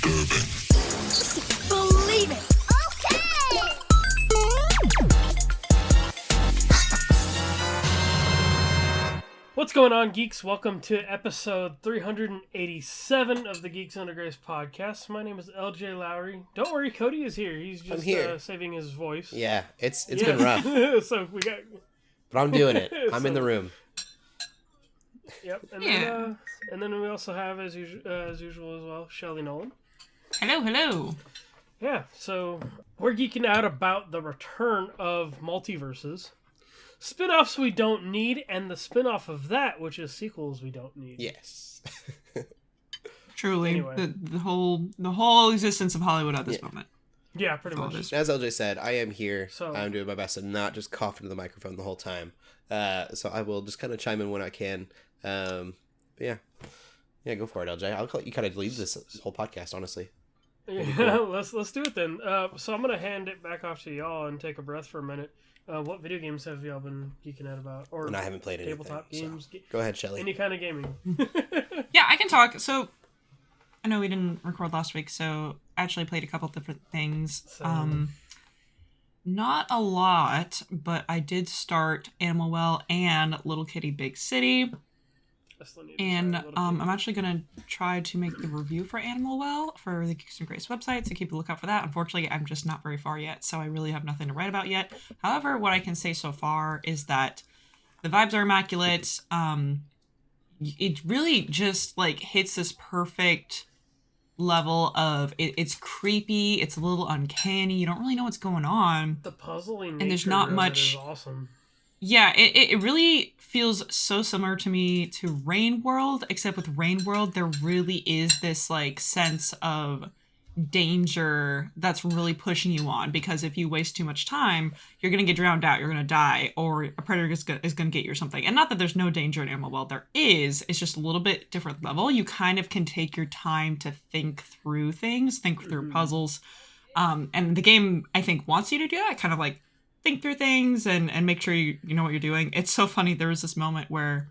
Disturbing. Believe it. Okay. What's going on, geeks? Welcome to episode 387 of the Geeks Under Grace podcast. My name is Lj.Lowery. Don't worry, Cody is here. He's just saving his voice. Yeah, it's been rough. So we got. But I'm doing it. I'm in the room. Yep. And then we also have, as usual as well, Shelley Nollan. Hello. Yeah, so we're geeking out about the return of Multiversus. Spin-offs we don't need, and the spin-off of that, which is sequels we don't need. Yes. Truly, Anyway. the whole existence of Hollywood at this moment. Yeah, pretty much. As LJ said, I am here. So- I'm doing my best to not just cough into the microphone the whole time. So I will just kind of chime in when I can. But yeah, go for it, LJ. I'll let you kind of lead this whole podcast, honestly. Yeah, let's do it then. So I'm gonna hand it back off to y'all and take a breath for a minute. What video games have y'all been geeking out about? Or And I haven't played anything. tabletop games? So. Go ahead, Shelley. Any kind of gaming. Yeah, I can talk. So, I know we didn't record last week, so I actually played a couple different things. Not a lot, but I did start Animal Well and Little Kitty Big City. I still need to And try Little I'm Kitty. actually going to try to make the review for Animal Well for the Geeks Under Grace website, so keep a lookout for that. Unfortunately, I'm just not very far yet, so I really have nothing to write about yet. However, what I can say so far is that the vibes are immaculate. It really just like hits this perfect level of it's creepy, it's a little uncanny, you don't really know what's going on. The puzzling and there's nature not of it much- is awesome. Yeah, it really feels so similar to me to Rain World, except with Rain World, there really is this, like, sense of danger that's really pushing you on, because if you waste too much time, you're going to get drowned out, you're going to die, or a predator is going to get you or something. And not that there's no danger in Animal World, there is, it's just a little bit different level. You kind of can take your time to think through things, think through puzzles. And the game, I think, wants you to do that, kind of like, think through things and make sure you know what you're doing. It's so funny. There was this moment where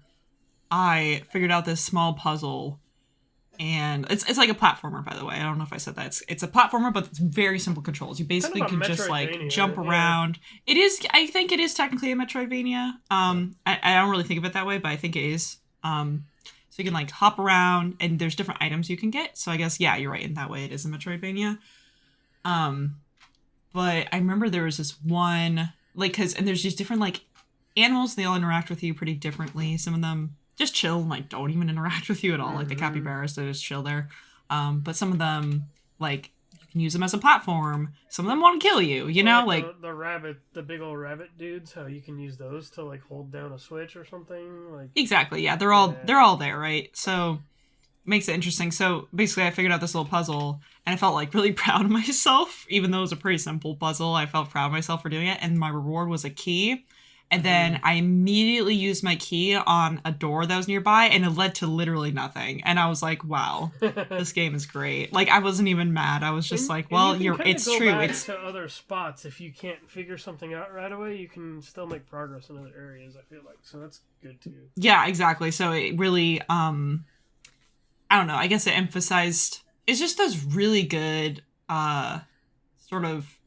I figured out this small puzzle, and it's like a platformer, by the way. I don't know if I said that. It's a platformer, but it's very simple controls. You basically Kind of a can just like Metroidvania, jump yeah. around. It is. I think it is technically a Metroidvania. I don't really think of it that way, but I think it is. So you can like hop around, and there's different items you can get. So I guess, yeah, you're right. In that way, it is a Metroidvania. But I remember there was this one, like, and there's just different, like, animals, they all interact with you pretty differently. Some of them just chill and, like, don't even interact with you at all. Like, the capybaras, they just chill there. But some of them, like, you can use them as a platform. Some of them want to kill you, you know? Like, the rabbit, the big old rabbit dudes, how you can use those to, like, hold down a switch or something. Like, exactly, yeah. They're all there, right? So, makes it interesting. So basically I figured out this little puzzle, and I felt like really proud of myself, even though it was a pretty simple puzzle. I felt proud of myself for doing it, and my reward was a key. And then I immediately used my key on a door that was nearby, and it led to literally nothing. And I was like, wow, this game is great. Like, I wasn't even mad. I was just like, well, it's true. It's to other spots. If you can't figure something out right away, you can still make progress in other areas, I feel like. So that's good too. Yeah, exactly. So it really I don't know, I guess it just does really good sort of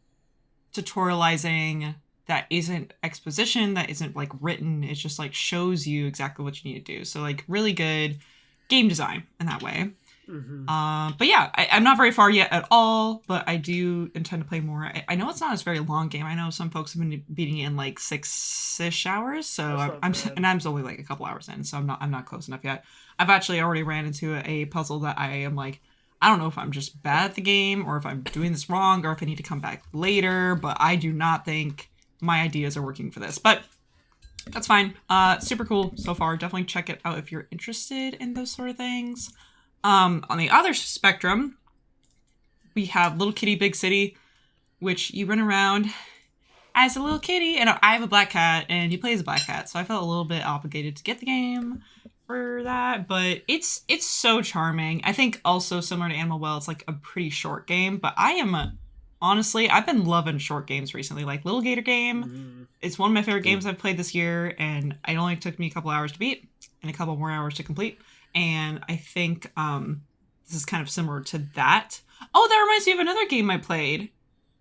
tutorializing that isn't exposition, that isn't like written. It just like shows you exactly what you need to do. So like really good game design in that way. But yeah, I'm not very far yet at all, but I do intend to play more. I know it's not a very long game. I know some folks have been beating it in like 6-ish hours. So I'm only like a couple hours in, so I'm not close enough yet. I've actually already ran into a puzzle that I am like, I don't know if I'm just bad at the game or if I'm doing this wrong or if I need to come back later, but I do not think my ideas are working for this. But that's fine. Super cool so far. Definitely check it out if you're interested in those sort of things. On the other spectrum, we have Little Kitty Big City, which you run around as a little kitty, and I have a black cat, and he plays a black cat, so I felt a little bit obligated to get the game for that, but it's so charming. I think also similar to Animal Well, it's like a pretty short game, but honestly, I've been loving short games recently, like Little Gator Game. It's one of my favorite games I've played this year, and it only took me a couple hours to beat and a couple more hours to complete. And I think this is kind of similar to that. Oh, that reminds me of another game I played.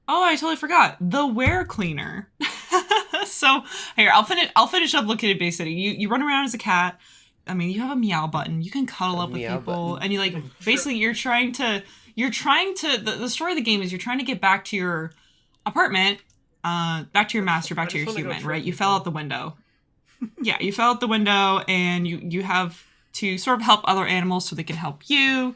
Oh, I totally forgot. The Were Cleaner. So here, I'll finish up looking at Bay City. You run around as a cat. I mean, you have a meow button. You can cuddle up with people, and you like basically you're trying to the story of the game is you're trying to get back to your apartment, back to your master, back to your human, right? You fell out the window. Yeah, you fell out the window, and you have to sort of help other animals so they can help you.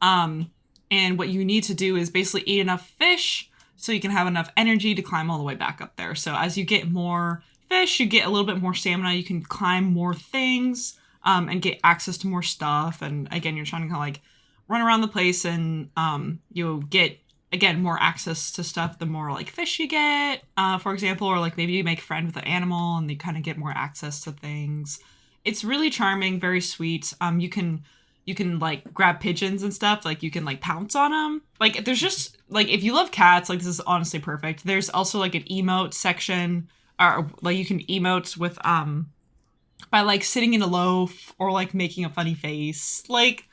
And what you need to do is basically eat enough fish so you can have enough energy to climb all the way back up there. So as you get more fish, you get a little bit more stamina. You can climb more things, and get access to more stuff. And again, you're trying to kind of like run around the place, and you'll get, again, more access to stuff the more like fish you get, for example, or like maybe you make a friend with an animal and you kind of get more access to things. It's really charming, very sweet. You can like grab pigeons and stuff. Like you can like pounce on them. Like there's just like, if you love cats, like this is honestly perfect. There's also like an emote section, or like you can emote with by like sitting in a loaf or like making a funny face. Like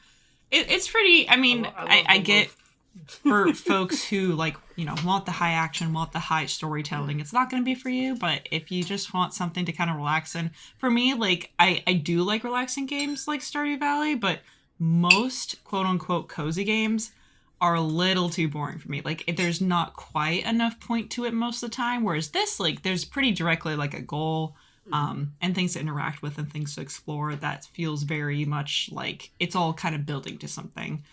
it's pretty. I mean, I get for folks who like, you know, want the high action, want the high storytelling, it's not going to be for you. But if you just want something to kind of relax in, for me, like I do like relaxing games like Stardew Valley, but most quote unquote cozy games are a little too boring for me. Like there's not quite enough point to it most of the time. Whereas this, like there's pretty directly like a goal, and things to interact with and things to explore that feels very much like it's all kind of building to something.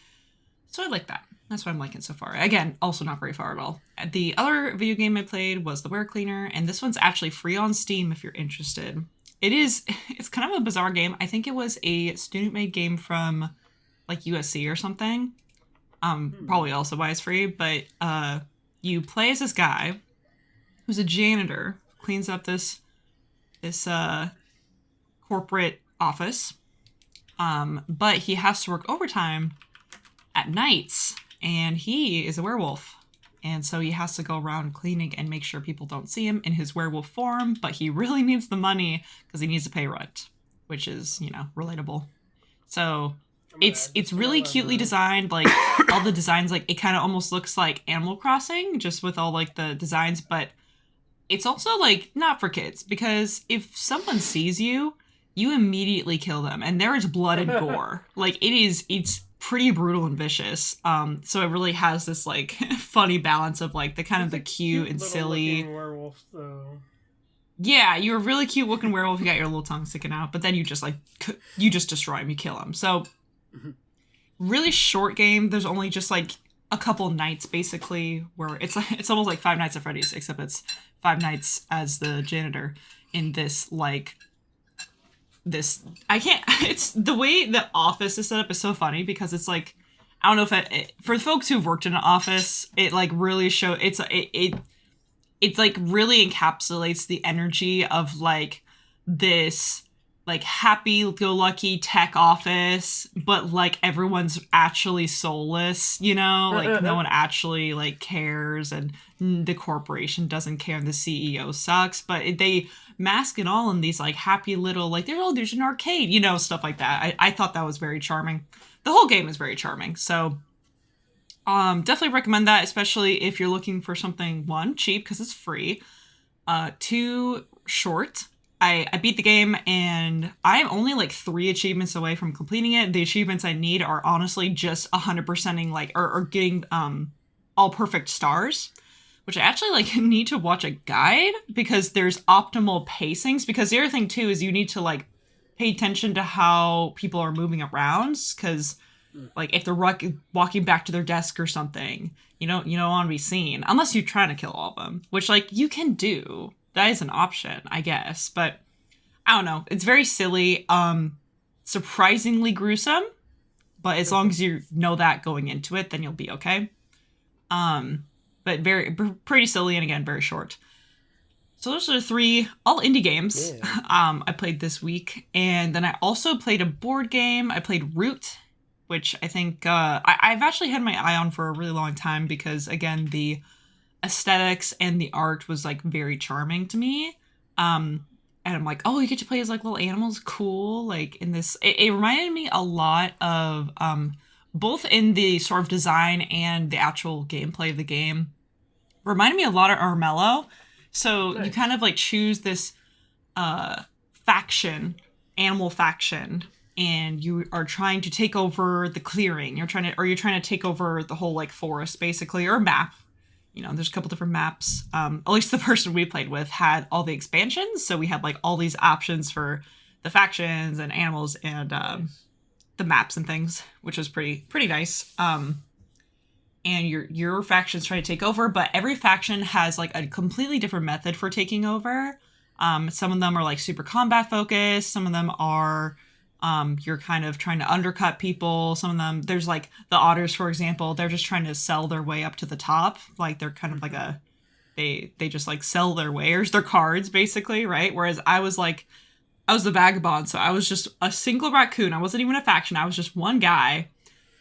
So I like that. That's what I'm liking so far. Again, also not very far at all. The other video game I played was The Were Cleaner, and this one's actually free on Steam if you're interested. It's kind of a bizarre game. I think it was a student-made game from like USC or something. Probably also why it's free, but you play as this guy who's a janitor, cleans up this corporate office, but he has to work overtime at nights, and he is a werewolf, and so he has to go around cleaning and make sure people don't see him in his werewolf form, but he really needs the money because he needs to pay rent, which is, you know, relatable. So it's really cutely designed. Like all the designs, like it kind of almost looks like Animal Crossing just with all like the designs, but it's also like not for kids, because if someone sees you, you immediately kill them, and there is blood and gore. Like it's pretty brutal and vicious. So it really has this like funny balance of like the kind of the cute and silly werewolf, though. Yeah, you're a really cute looking werewolf. You got your little tongue sticking out, but then you just destroy him. You kill him. So really short game. There's only just like a couple nights basically where it's almost like Five Nights at Freddy's, except it's 5 nights as the janitor in this like this. It's the way the office is set up is so funny because it's like, I don't know if for folks who've worked in an office, it like really it's like really encapsulates the energy of like this like happy-go-lucky tech office, but like everyone's actually soulless, you know, like no one actually like cares, and the corporation doesn't care, and the CEO sucks, but they mask it all in these like happy little like there's an arcade, you know, stuff like that. I thought that was very charming. The whole game is very charming, so definitely recommend that, especially if you're looking for something, 1, cheap because it's free, 2, short. I beat the game, and I'm only like 3 achievements away from completing it. The achievements I need are honestly just 100%ing like or getting all perfect stars, which I actually like need to watch a guide because there's optimal pacings. Because the other thing too is you need to like pay attention to how people are moving around, because like if they're walking back to their desk or something, you don't want to be seen unless you're trying to kill all of them, which like you can do. That is an option, I guess, but I don't know. It's very silly, surprisingly gruesome, but as long as you know that going into it, then you'll be okay. But pretty silly, and again, very short. So those are the 3 all indie games I played this week, and then I also played a board game. I played Root, which I think I've actually had my eye on for a really long time because, again, the aesthetics and the art was like very charming to me. And I'm like, oh, you get to play as like little animals, cool. Like in this, it reminded me a lot of both in the sort of design and the actual gameplay of the game, reminded me a lot of Armello. So Nice. you kind of like choose this animal faction, and you are trying to take over the clearing. You're trying to take over the whole like forest basically, or map. You know, there's a couple different maps. At least the person we played with had all the expansions, so we had like all these options for the factions and animals and the maps and things, which was pretty nice. And your faction's trying to take over, but every faction has like a completely different method for taking over. Some of them are like super combat focused. Some of them are you're kind of trying to undercut people. Some of them, there's like the otters, for example, they're just trying to sell their way up to the top. Like they're kind of like they just like sell their wares, their cards basically, right? Whereas I was the vagabond, so I was just a single raccoon. I wasn't even a faction. I was just one guy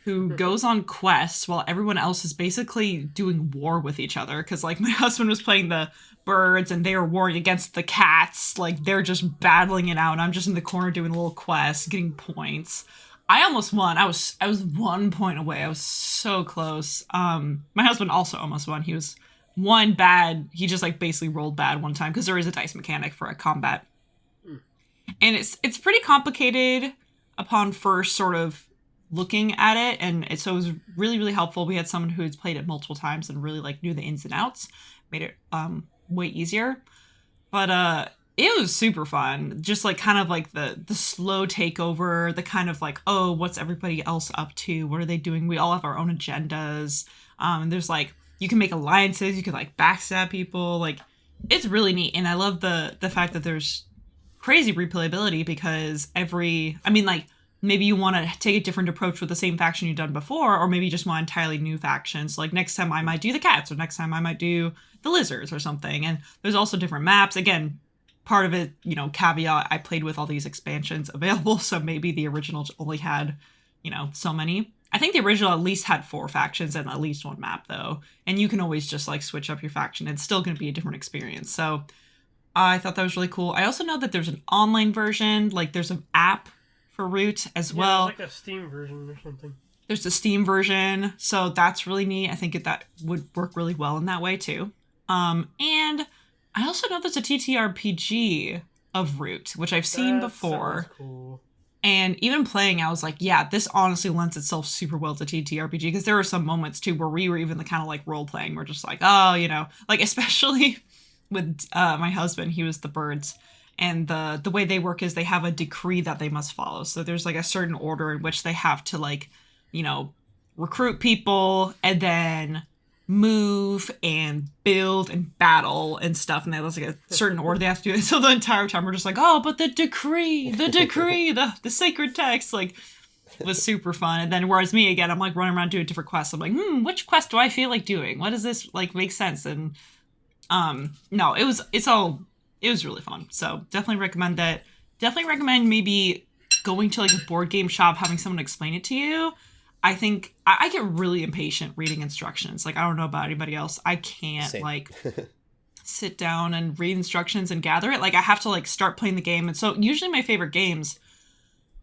who goes on quests while everyone else is basically doing war with each other. Because like my husband was playing the birds and they were warring against the cats. Like they're just battling it out, and I'm just in the corner doing little quests, getting points. I almost won. I was 1 point away. I was so close. My husband also almost won. He was one bad. He just like basically rolled bad one time because there is a dice mechanic for a combat. And it's pretty complicated upon first sort of looking at it, and so it was really, really helpful. We had someone who had played it multiple times and really like knew the ins and outs, made it way easier. But it was super fun. Just like kind of like the slow takeover, the kind of like, oh, what's everybody else up to? What are they doing? We all have our own agendas. And there's like, you can make alliances, you can like backstab people. Like it's really neat. And I love the fact that there's crazy replayability, because maybe you want to take a different approach with the same faction you've done before, or maybe you just want entirely new factions. Like next time I might do the cats, or next time I might do the lizards or something. And there's also different maps. Again, part of it, you know, caveat, I played with all these expansions available, so maybe the original only had, you know, so many. I think the original at least had 4 factions and at least 1 map though. And you can always just like switch up your faction. It's still going to be a different experience. So I thought that was really cool. I also know that there's an online version, like there's an app for Root as well. There's like a Steam version or something. There's the Steam version, so that's really neat. I think that would work really well in that way too. And I also know there's a TTRPG of Root, which I've seen before. Sounds cool. And even playing, I was like, yeah, this honestly lends itself super well to TTRPG, because there were some moments too where we were even the kind of like role playing. We're just like, oh, you know, like especially with my husband, he was the birds. And the way they work is they have a decree that they must follow. So there's like a certain order in which they have to like, you know, recruit people and then move and build and battle and stuff. And there's like a certain order they have to do it. So the entire time we're just like, oh, but the decree, the sacred text, like was super fun. And then whereas me, again, I'm like running around doing different quests. I'm like, which quest do I feel like doing? What does this like make sense? And no, it was really fun. So definitely recommend that. Definitely recommend maybe going to like a board game shop, having someone explain it to you. I think I get really impatient reading instructions. Like, I don't know about anybody else. I can't like sit down and read instructions and gather it. Like I have to like start playing the game. And so usually my favorite games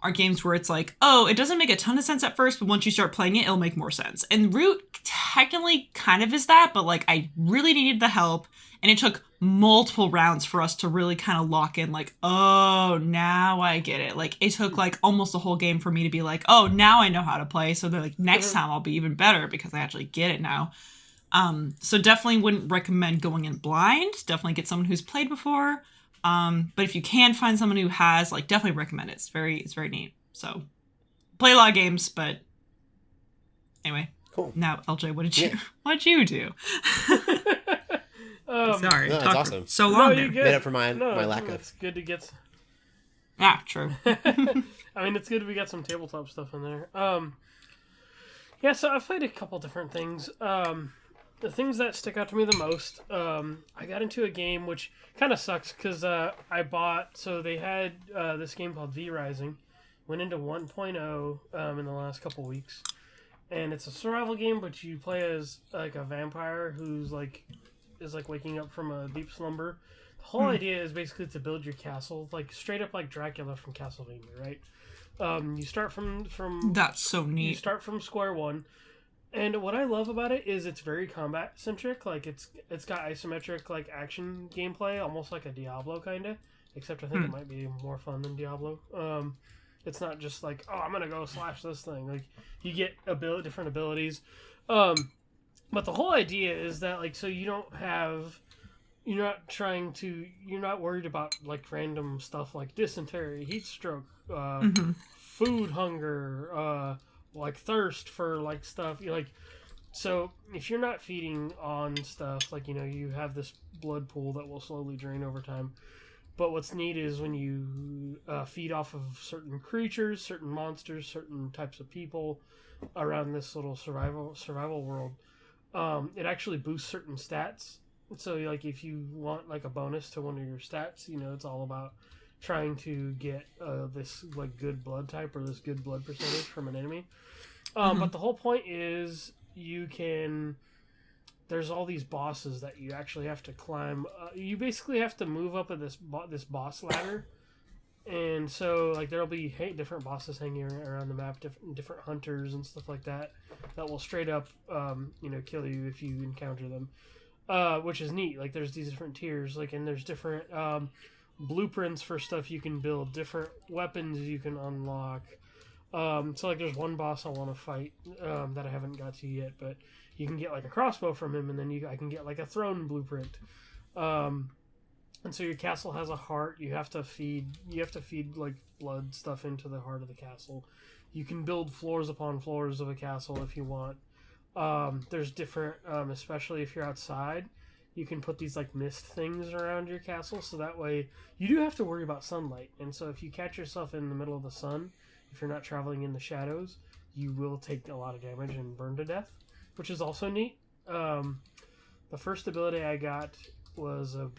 are games where it's like, oh, it doesn't make a ton of sense at first, but once you start playing it, it'll make more sense. And Root technically kind of is that, but like I really needed the help. And it took multiple rounds for us to really kind of lock in, like, oh, now I get it. Like, it took, like, almost a whole game for me to be like, oh, now I know how to play. So, like, next time I'll be even better because I actually get it now. So definitely wouldn't recommend going in blind. Definitely get someone who's played before. But if you can find someone who has, like, definitely recommend it. It's very neat. So, play a lot of games, but anyway. Cool. Now, LJ, what did you do? Sorry, no, that's awesome. So long. No, there. Made up for my lack of. It's good to get. Yeah, true. I mean, it's good we got some tabletop stuff in there. Yeah, so I've played a couple different things. The things that stick out to me the most, I got into a game which kind of sucks because I bought. So they had this game called V Rising, went into 1.0 in the last couple weeks, and it's a survival game, but you play as like a vampire who's like. Is like waking up from a deep slumber. The whole idea is basically to build your castle, like straight up like Dracula from Castlevania, right? You start from That's so neat. You start from square one, and what I love about it is it's very combat centric. Like it's got isometric like action gameplay, almost like a Diablo kind of. Except I think it might be more fun than Diablo. It's not just like, oh, I'm gonna go slash this thing. Like you get different abilities. But the whole idea is that like so you're not worried about like random stuff like dysentery, heat stroke, food hunger, like thirst for like stuff. So if you're not feeding on stuff, like you have this blood pool that will slowly drain over time. But what's neat is when you feed off of certain creatures, certain monsters, certain types of people around this little survival world, it actually boosts certain stats. So like if you want like a bonus to one of your stats, it's all about trying to get this like good blood type or this good blood percentage from an enemy. But the whole point is there's all these bosses that you actually have to climb. You basically have to move up this boss ladder, and so like there'll be different bosses hanging around the map, different hunters and stuff like that will straight up kill you if you encounter them, which is neat. Like there's these different tiers, like, and there's different blueprints for stuff you can build, different weapons you can unlock. So like there's one boss I want to fight that I haven't got to yet, but you can get like a crossbow from him, and then I can get like a throne blueprint. And so your castle has a heart. You have to feed like blood stuff into the heart of the castle. You can build floors upon floors of a castle if you want. There's different, especially if you're outside, you can put these like mist things around your castle, so that way you do have to worry about sunlight. And so if you catch yourself in the middle of the sun, if you're not traveling in the shadows, you will take a lot of damage and burn to death, which is also neat. The first ability I got was an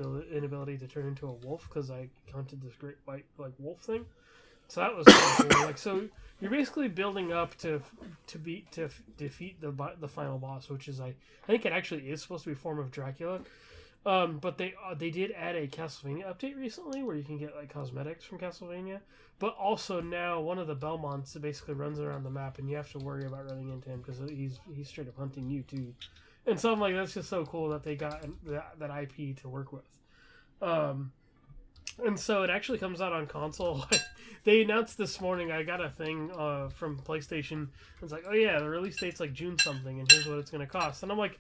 ability to turn into a wolf because I hunted this great white like wolf thing. So that was kind of cool. Like, so you're basically building up to defeat the final boss, which is I think it actually is supposed to be a form of Dracula. But they did add a Castlevania update recently where you can get like cosmetics from Castlevania. But also now one of the Belmonts basically runs around the map, and you have to worry about running into him because he's straight up hunting you too. And so I'm like, that's just so cool that they got that IP to work with. And so it actually comes out on console. They announced this morning, I got a thing from PlayStation. It's like, oh yeah, the release date's like June something, and here's what it's going to cost. And I'm like,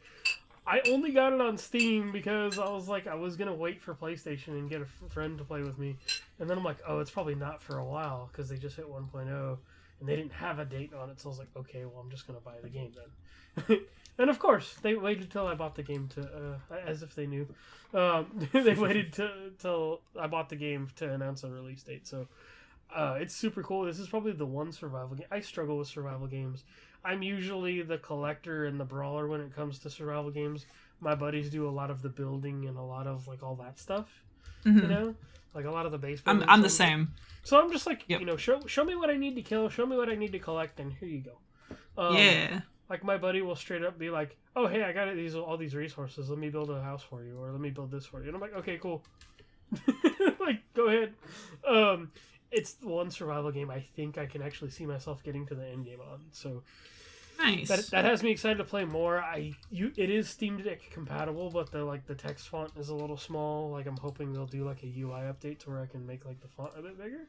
I only got it on Steam because I was like, I was going to wait for PlayStation and get a friend to play with me. And then I'm like, oh, it's probably not for a while because they just hit 1.0 and they didn't have a date on it. So I was like, okay, well, I'm just going to buy the game then. And of course, they waited till I bought the game as if they knew. They waited till I bought the game to announce a release date. So it's super cool. This is probably the one survival game. I struggle with survival games. I'm usually the collector and the brawler when it comes to survival games. My buddies do a lot of the building and a lot of like all that stuff. Mm-hmm. Like a lot of the base building. I'm the same. So I'm just like, yep. Show me what I need to kill, show me what I need to collect, and here you go. Yeah. Like my buddy will straight up be like, "Oh, hey, I got all these resources. Let me build a house for you, or let me build this for you." And I'm like, "Okay, cool." Like, go ahead. It's the one survival game I think I can actually see myself getting to the end game on. So nice. That has me excited to play more. It is Steam Deck compatible, but the text font is a little small. Like I'm hoping they'll do like a UI update to where I can make like the font a bit bigger.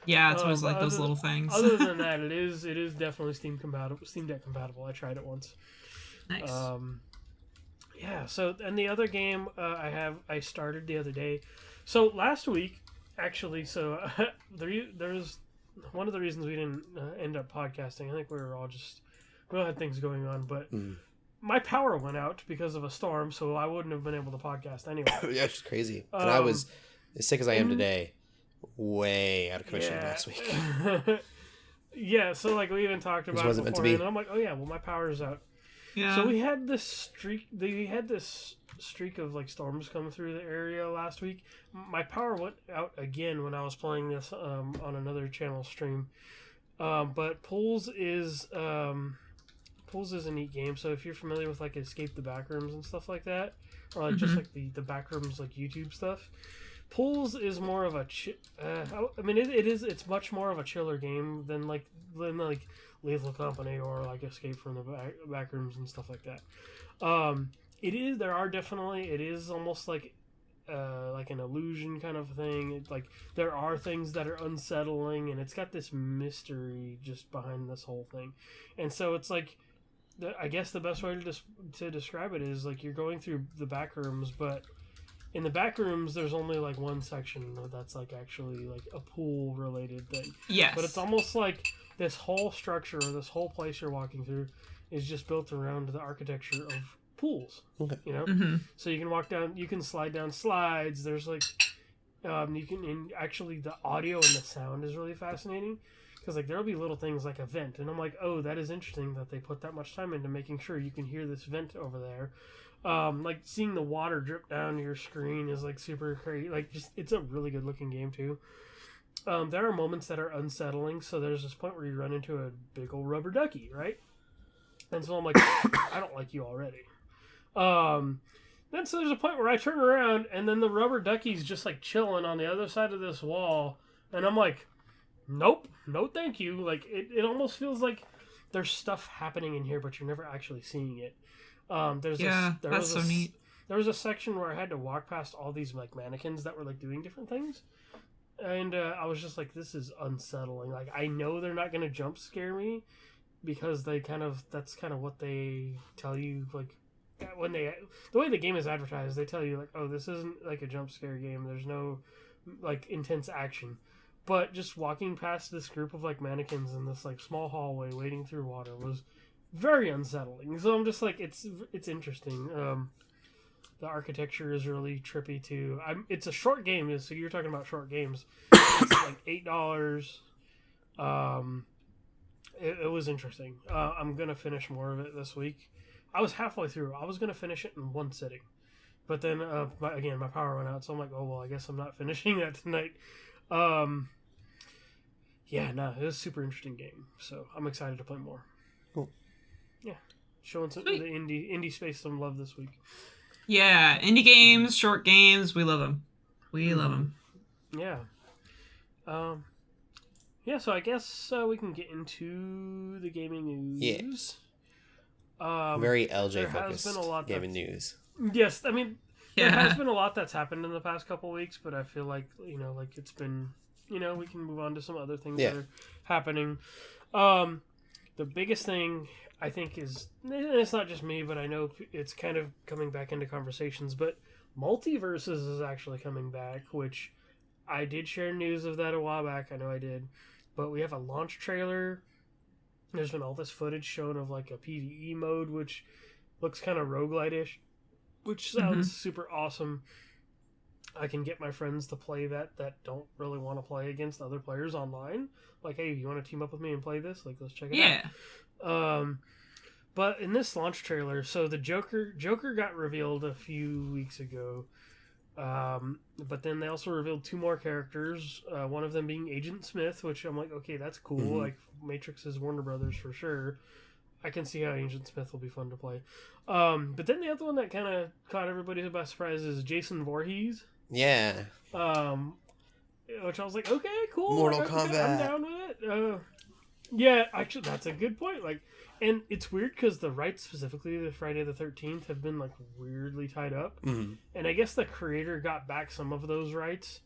Yeah, it's always like those little things. Other than that, it is definitely Steam Deck compatible. I tried it once. Nice. Yeah. So, and the other game I started the other day. So last week, actually, there's one of the reasons we didn't end up podcasting. I think we all had things going on, but my power went out because of a storm, so I wouldn't have been able to podcast anyway. Yeah, it's just crazy. And I was as sick as I am today. Way out of commission last week. Yeah, so like we even talked about it before, and I'm like, oh yeah, well my power's out. Yeah. So we had this streak. They had this streak of like storms come through the area last week. My power went out again when I was playing this on another channel stream. But Pools is a neat game. So if you're familiar with like Escape the Backrooms and stuff like that, or like just like the Backrooms like YouTube stuff. Pools is more of a I mean, it's much more of a chiller game than like Lethal Company or like Escape from the back rooms and stuff like that. It is almost like an illusion kind of thing. It's like there are things that are unsettling, and it's got this mystery just behind this whole thing. And so it's like, I guess the best way to describe it is like you're going through the back rooms, but in the back rooms there's only like one section that's like actually like a pool related thing. Yes. But it's almost like this whole structure, this whole place you're walking through is just built around the architecture of pools. Okay. You know? Mm-hmm. So you can walk down, you can slide down slides. There's like, you can, and actually the audio and the sound is really fascinating because like there'll be little things like a vent, and I'm like, oh, that is interesting that they put that much time into making sure you can hear this vent over there. Like seeing the water drip down your screen is like super crazy. Like just, it's a really good looking game too. There are moments that are unsettling. So there's this point where you run into a big old rubber ducky, right? And so I'm like, I don't like you already. Then so there's a point where I turn around and then the rubber ducky's just like chilling on the other side of this wall, and I'm like, nope, no thank you. Like it almost feels like there's stuff happening in here, but you're never actually seeing it. That's so neat. There was a section where I had to walk past all these like mannequins that were like doing different things, and I was just like, this is unsettling. Like I know they're not gonna jump scare me because that's kind of what they tell you, like when the way the game is advertised, they tell you like, oh, this isn't like a jump scare game. There's no like intense action. But just walking past this group of like mannequins in this like small hallway wading through water was very unsettling. So I'm just like, it's interesting. The architecture is really trippy too. It's a short game, so you're talking about short games. It's like $8. It was interesting. I'm gonna finish more of it this week. I was halfway through. I was gonna finish it in one sitting, but then my power went out, so I'm like, oh well, I guess I'm not finishing that tonight. It was a super interesting game, so I'm excited to play more. Cool. Yeah, showing some the indie space some love this week. Yeah, indie games, short games, we love them. We love them. Yeah. Yeah, so I guess we can get into the gaming news. Yes. Very LJ focused gaming news. Yes, I mean, there has been a lot that's happened in the past couple of weeks, but I feel like, like it's been, we can move on to some other things that are happening. The biggest thing, I think, is, and it's not just me, but I know it's kind of coming back into conversations, but Multiversus is actually coming back, which I did share news of that a while back. I know I did. But we have a launch trailer. There's been all this footage shown of like a PvE mode, which looks kind of roguelite-ish, which sounds super awesome. I can get my friends to play that don't really want to play against other players online. Like, hey, you want to team up with me and play this? Like, let's check it out. But in this launch trailer, so the Joker got revealed a few weeks ago. But then they also revealed two more characters, one of them being Agent Smith, which I'm like, okay, that's cool. Like, Matrix is Warner Brothers for sure. I can see how Agent Smith will be fun to play. But then the other one that kind of caught everybody by surprise is Jason Voorhees. Yeah. Which I was like, okay, cool. Mortal like, Kombat. I'm down with it. Yeah, actually, that's a good point. Like, and it's weird because the rights, specifically the Friday the 13th, have been like weirdly tied up. And I guess the creator got back some of those rights,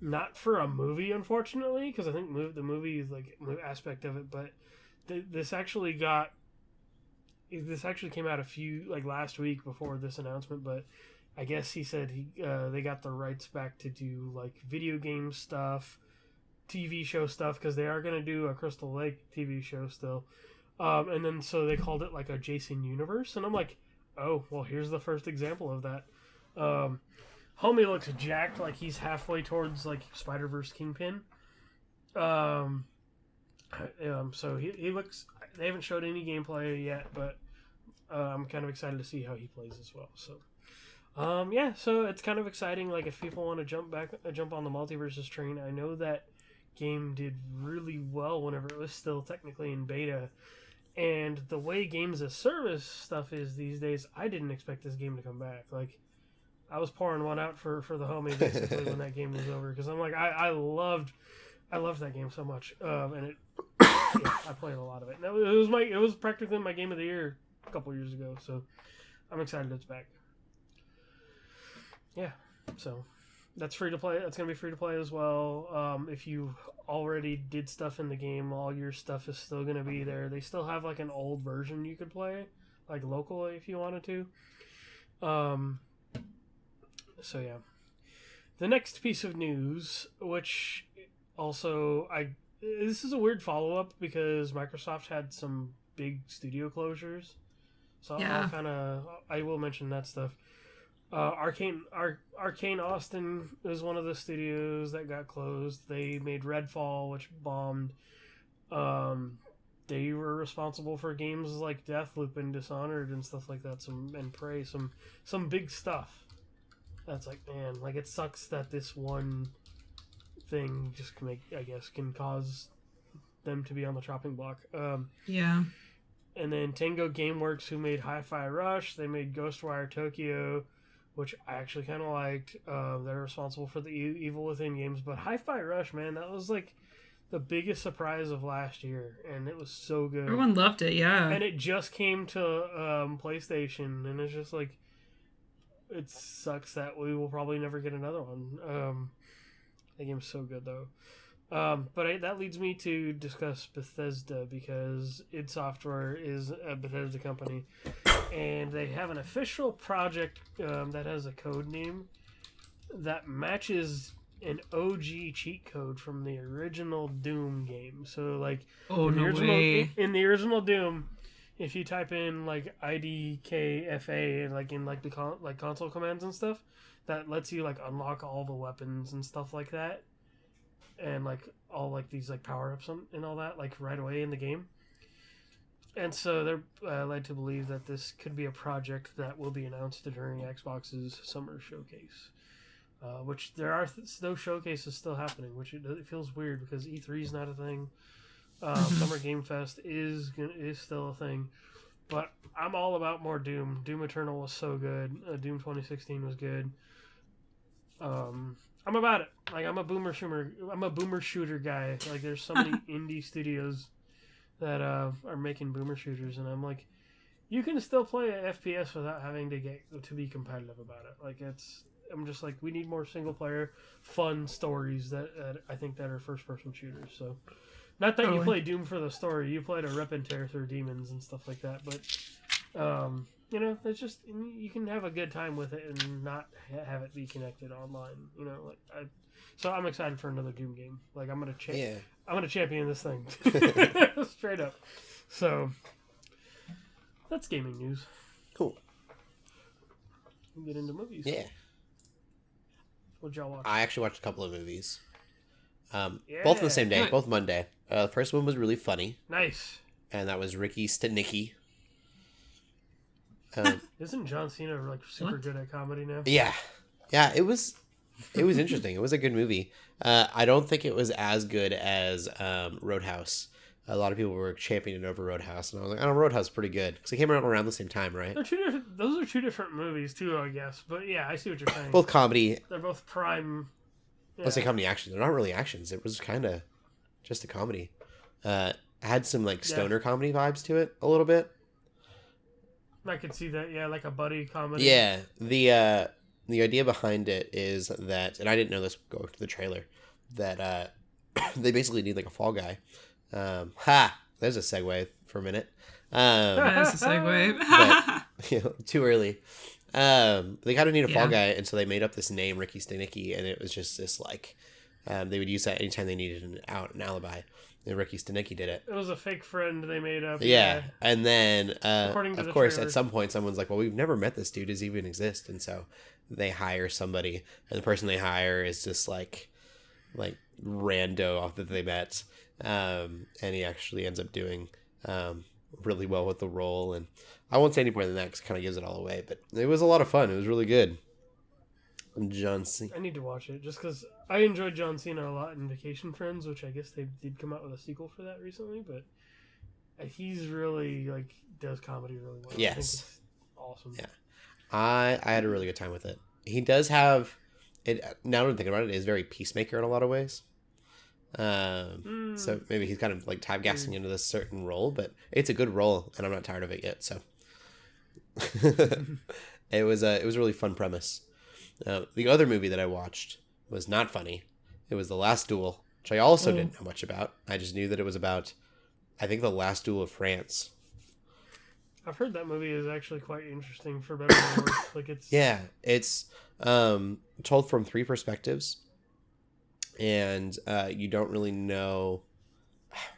not for a movie, unfortunately, because I think the movie is like aspect of it. But this actually came out last week before this announcement. But I guess he said they got the rights back to do like video game stuff, TV show stuff, because they are going to do a Crystal Lake TV show still. And then so they called it like a Jason universe, and I'm like, oh well, here's the first example of that. Homie looks jacked, like he's halfway towards like Spider-Verse Kingpin. So he looks. They haven't showed any gameplay yet, but I'm kind of excited to see how he plays as well. So so it's kind of exciting. Like if people want to jump on the Multiversus train, I know that game did really well whenever it was still technically in beta. And the way games as service stuff is these days, I didn't expect this game to come back. Like, I was pouring one out for the homie basically when that game was over, because I'm like, I loved that game so much, and it I played a lot of it. And it was practically my game of the year a couple years ago, so I'm excited it's back. Yeah, so that's free to play. That's gonna be free to play as well. If you already did stuff in the game, all your stuff is still gonna be there. They still have like an old version you could play, like locally if you wanted to. So yeah, the next piece of news, which also this is a weird follow up because Microsoft had some big studio closures, so I will mention that stuff. Arcane Austin is one of the studios that got closed. They made Redfall, which bombed. They were responsible for games like Deathloop and Dishonored and stuff like that. And Prey, some big stuff. That's like, man, like it sucks that this one thing just can cause them to be on the chopping block. Yeah. And then Tango Gameworks, who made Hi-Fi Rush, they made Ghostwire Tokyo, which I actually kind of liked. They're responsible for the Evil Within games, but Hi-Fi Rush, man, that was like the biggest surprise of last year, and it was so good. Everyone loved it, yeah. And it just came to PlayStation, and it's just like, it sucks that we will probably never get another one. The game's so good, though. But that leads me to discuss Bethesda, because id Software is a Bethesda company, and they have an official project that has a code name that matches an OG cheat code from the original Doom game. So, like, in the original Doom, if you type in like IDKFA and like in like the console commands and stuff, that lets you like unlock all the weapons and stuff like that, and like all like these like power ups and all that like right away in the game. And so they're led to believe that this could be a project that will be announced during Xbox's summer showcase, which there are those showcases still happening, which it feels weird because E3 is not a thing. Summer Game Fest is still a thing, but I'm all about more Doom. Doom Eternal was so good. Doom 2016 was good. I'm about it. Like I'm a boomer shooter guy. Like there's so many indie studios that are making boomer shooters, and I'm like, you can still play a FPS without having to be competitive about it. Like I'm just like, we need more single player fun stories that I think that are first person shooters. So. Not that you play Doom for the story, you play to rip and tear through demons and stuff like that, but, it's just, you can have a good time with it and not have it be connected online, so I'm excited for another Doom game. Like, I'm gonna champion this thing. Straight up. So, that's gaming news. Cool. We'll get into movies. Yeah. What'd y'all watch? I actually watched a couple of movies. Both on the same day, both Monday. The first one was really funny. Nice. And that was Ricky Stenicki. Isn't John Cena like super good at comedy now? Yeah. It was interesting. It was a good movie. I don't think it was as good as Roadhouse. A lot of people were championing over Roadhouse, and I was like, Roadhouse is pretty good because it came out around the same time, right? Those are two different movies too, I guess. But yeah, I see what you're saying. Both comedy. They're both prime. Yeah. Let's say comedy action. They're not really actions. It was kind of just a comedy. Had some like stoner comedy vibes to it a little bit. I could see that. Yeah, like a buddy comedy. Yeah. The idea behind it is that, and I didn't know this going to the trailer, that they basically need like a fall guy. There's a segue for a minute. That's a segue. But, too early. They kind of need a fall guy, and so they made up this name, Ricky Stenicki, and it was just this like, they would use that anytime they needed an alibi. And Ricky Stenicki did it. It was a fake friend they made up. Yeah, and then of course trailer. At some point someone's like, well, we've never met this dude. Does he even exist? And so they hire somebody, and the person they hire is just like rando off that they met, and he actually ends up doing really well with the role. And I won't say any more than that because it kind of gives it all away, but it was a lot of fun. It was really good. John Cena. I need to watch it just because I enjoyed John Cena a lot in Vacation Friends, which I guess they did come out with a sequel for that recently, but he's really does comedy really well. Yes. I think it's awesome. Yeah. I had a really good time with it. he does have it. Now that I'm thinking about it, is very Peacemaker in a lot of ways. So maybe he's kind of like typecasting into this certain role, but it's a good role, and I'm not tired of it yet. So it was a really fun premise. The other movie that I watched was not funny. It was The Last Duel, which I also didn't know much about. I just knew that it was about, I think, the last duel of France. I've heard that movie is actually quite interesting for better or worse. Like it's told from 3 perspectives, and you don't really know.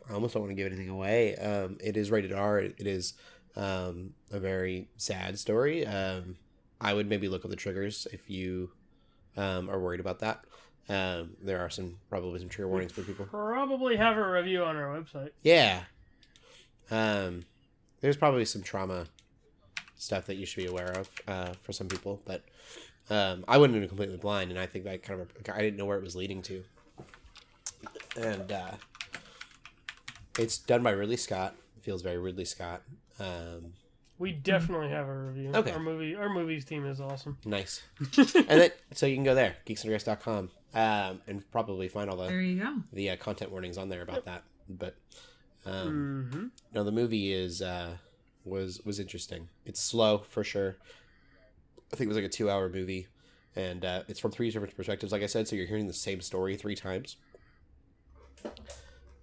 I almost don't want to give anything away. It is rated R. It is a very sad story. I would maybe look up the triggers if you are worried about that. There are probably some trigger warnings for people. Probably have a review on our website. Yeah. There's probably some trauma stuff that you should be aware of for some people, but I wouldn't have been completely blind, and I think I didn't know where it was leading to. And it's done by Ridley Scott. It feels very Ridley Scott. We definitely have a review. Okay. Our movies team is awesome. Nice. And so you can go there, geeksundergrace.com, and probably find all there you go. the content warnings on there about that. But no, the movie is was interesting. It's slow for sure. I think it was like a 2-hour movie, and it's from 3 different perspectives, like I said, so you're hearing the same story 3 times.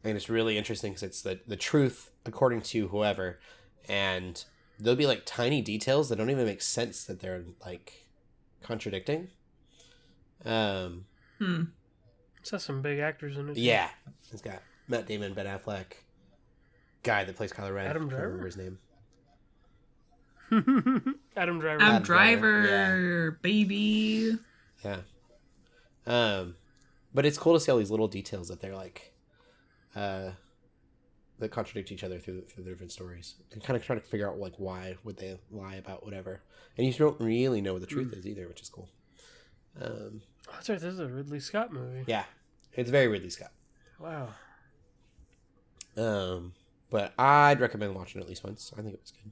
And it's really interesting because it's the truth according to whoever, and there'll be like tiny details that don't even make sense that they're like contradicting. It's got some big actors in it. Yeah, it's got Matt Damon, Ben Affleck, guy that plays Kylo Ren. Adam I can't Driver? remember his name. Adam Driver. Adam Driver, yeah. baby. Yeah. But it's cool to see all these little details that they're like, that contradict each other through the different stories, and kind of trying to figure out like why would they lie about whatever, and you don't really know what the truth is either, which is cool. That's right. This is a Ridley Scott movie. Yeah, it's very Ridley Scott. Wow. But I'd recommend watching it at least once. I think it was good.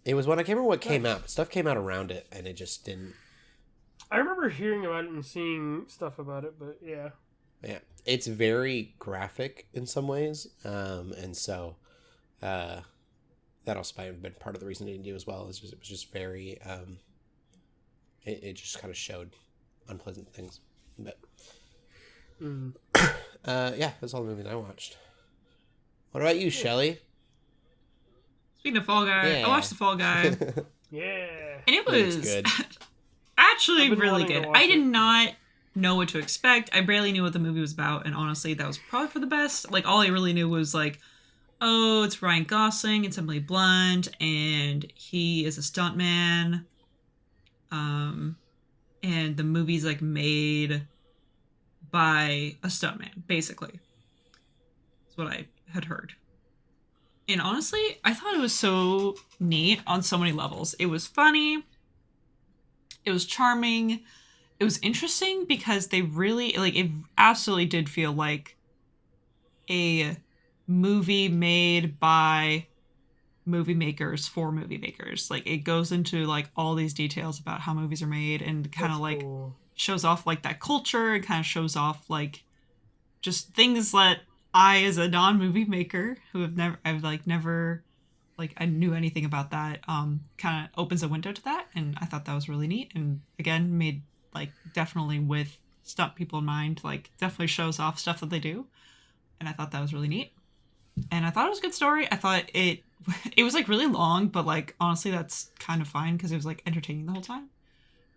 It was when I can't remember what came out. Stuff came out around it, and it just didn't. I remember hearing about it and seeing stuff about it, but yeah. Yeah, it's very graphic in some ways, and so that also might have been part of the reason it didn't do as well. It was just very, it just kind of showed unpleasant things. But yeah, that's all the movies I watched. What about you, Shelley? Speaking of Fall Guy, Yeah. I watched The Fall Guy, Yeah. and it It's was good. actually I've been really wanting to good. watch I did it. not know what to expect. I barely knew what the movie was about, and honestly, that was probably for the best. Like, all I really knew was like, oh, it's Ryan Gosling, it's Emily Blunt, and he is a stuntman. And the movie's like made by a stuntman, basically. That's what I had heard. And honestly, I thought it was so neat on so many levels. It was funny. It was charming. It was interesting because they really, like, it absolutely did feel like a movie made by movie makers for movie makers. Like, it goes into, like, all these details about how movies are made and kind of, like, cool. shows off, like, that culture and kind of shows off, like, just things that I, as a non-movie maker who I knew anything about that, kind of opens a window to that, and I thought that was really neat, and again, made, like, definitely with stunt people in mind, like, definitely shows off stuff that they do, and I thought that was really neat, and I thought it was a good story. I thought it was, like, really long, but, like, honestly, that's kind of fine, because it was, like, entertaining the whole time,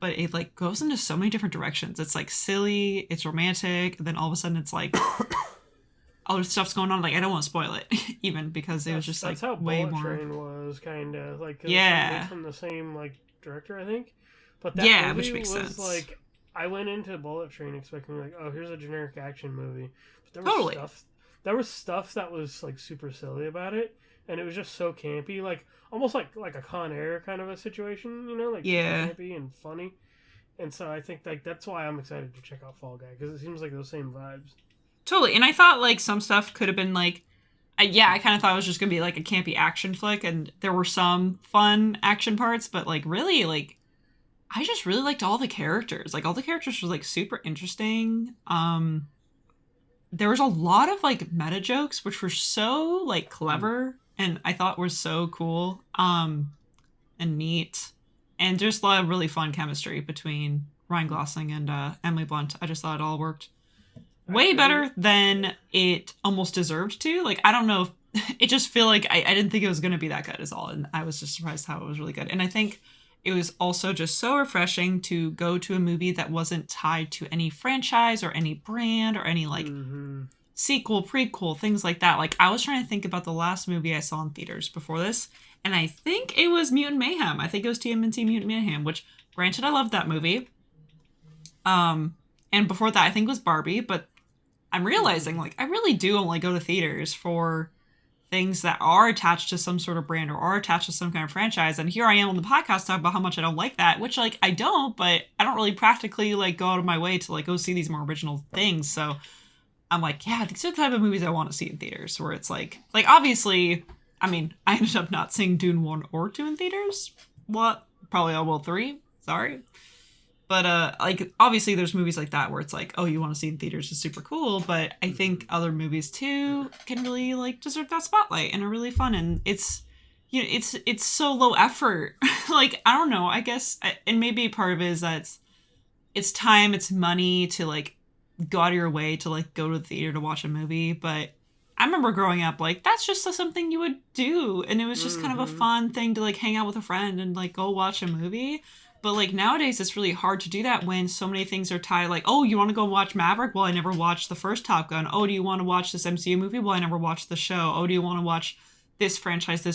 but it, like, goes into so many different directions. It's, like, silly, it's romantic, and then all of a sudden it's, like, all this stuff's going on. Like, I don't want to spoil it, even, because it was just, like, that's how way Bullet more. Train was, kind of like, Yeah. it's from the same like director, I think. But that Yeah, movie which makes was sense. like, I went into Bullet Train expecting like, oh, here's a generic action movie, but there was Totally. stuff that was like super silly about it, and it was just so campy, like almost like a Con Air kind of a situation, you know, like Yeah. super campy and funny. And so I think like that's why I'm excited to check out Fall Guy, because it seems like those same vibes. Totally. And I thought, like, some stuff could have been, like, I kind of thought it was just going to be, like, a campy action flick, and there were some fun action parts, but, like, really, like, I just really liked all the characters. Like, all the characters were, like, super interesting. There was a lot of, like, meta jokes, which were so, like, clever, and I thought were so cool, and neat. And there's a lot of really fun chemistry between Ryan Gosling and Emily Blunt. I just thought it all worked way better than it almost deserved to. Like, I don't know if it just feel like I didn't think it was going to be that good is all. And I was just surprised how it was really good. And I think it was also just so refreshing to go to a movie that wasn't tied to any franchise or any brand or any like sequel, prequel, things like that. Like, I was trying to think about the last movie I saw in theaters before this. And I think it was Mutant Mayhem. I think it was TMNT Mutant Mayhem, which granted I loved that movie. And before that I think it was Barbie, but I'm realizing like I really do only go to theaters for things that are attached to some sort of brand or are attached to some kind of franchise. And here I am on the podcast talking about how much I don't like that, which like I don't, but I don't really practically like go out of my way to like go see these more original things. So I'm like, yeah, these are the type of movies I want to see in theaters where it's like obviously, I mean, I ended up not seeing Dune 1 or 2 in theaters. What? Probably I will 3. Sorry. But, like, obviously there's movies like that where it's like, oh, you want to see in theaters is super cool. But I think other movies, too, can really, like, deserve that spotlight and are really fun. And it's, you know, it's so low effort. Like, I don't know, I guess, and maybe part of it is that it's time, it's money to, like, go out of your way to, like, go to the theater to watch a movie. But I remember growing up, like, that's just something you would do. And it was just kind of a fun thing to, like, hang out with a friend and, like, go watch a movie. But, like, nowadays, it's really hard to do that when so many things are tied. Like, oh, you want to go watch Maverick? Well, I never watched the first Top Gun. Oh, do you want to watch this MCU movie? Well, I never watched the show. Oh, do you want to watch this franchise? Do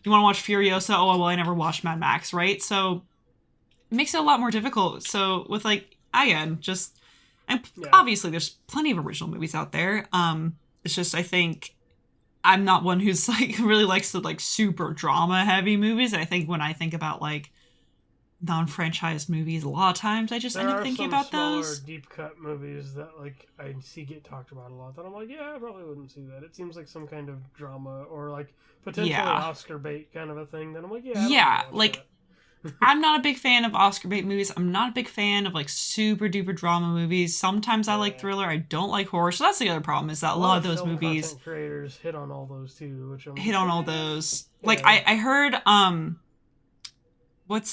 you want to watch Furiosa? Oh, well, I never watched Mad Max, right? So it makes it a lot more difficult. So with, like, again, just... And obviously, there's plenty of original movies out there. It's just, I think... I'm not one who's, like, really likes the, like, super drama-heavy movies. And I think when I think about, like, non-franchised movies, a lot of times I just end up thinking about those deep cut movies that like I see get talked about a lot that I'm like, yeah, I probably wouldn't see that. It seems like some kind of drama or like potentially Oscar bait kind of a thing. Then I'm like, like I'm not a big fan of Oscar bait movies. I'm not a big fan of like super duper drama movies. Sometimes I like thriller. I don't like horror. So that's the other problem is that a lot of those movies creators hit on all those too, which all those. Like I heard what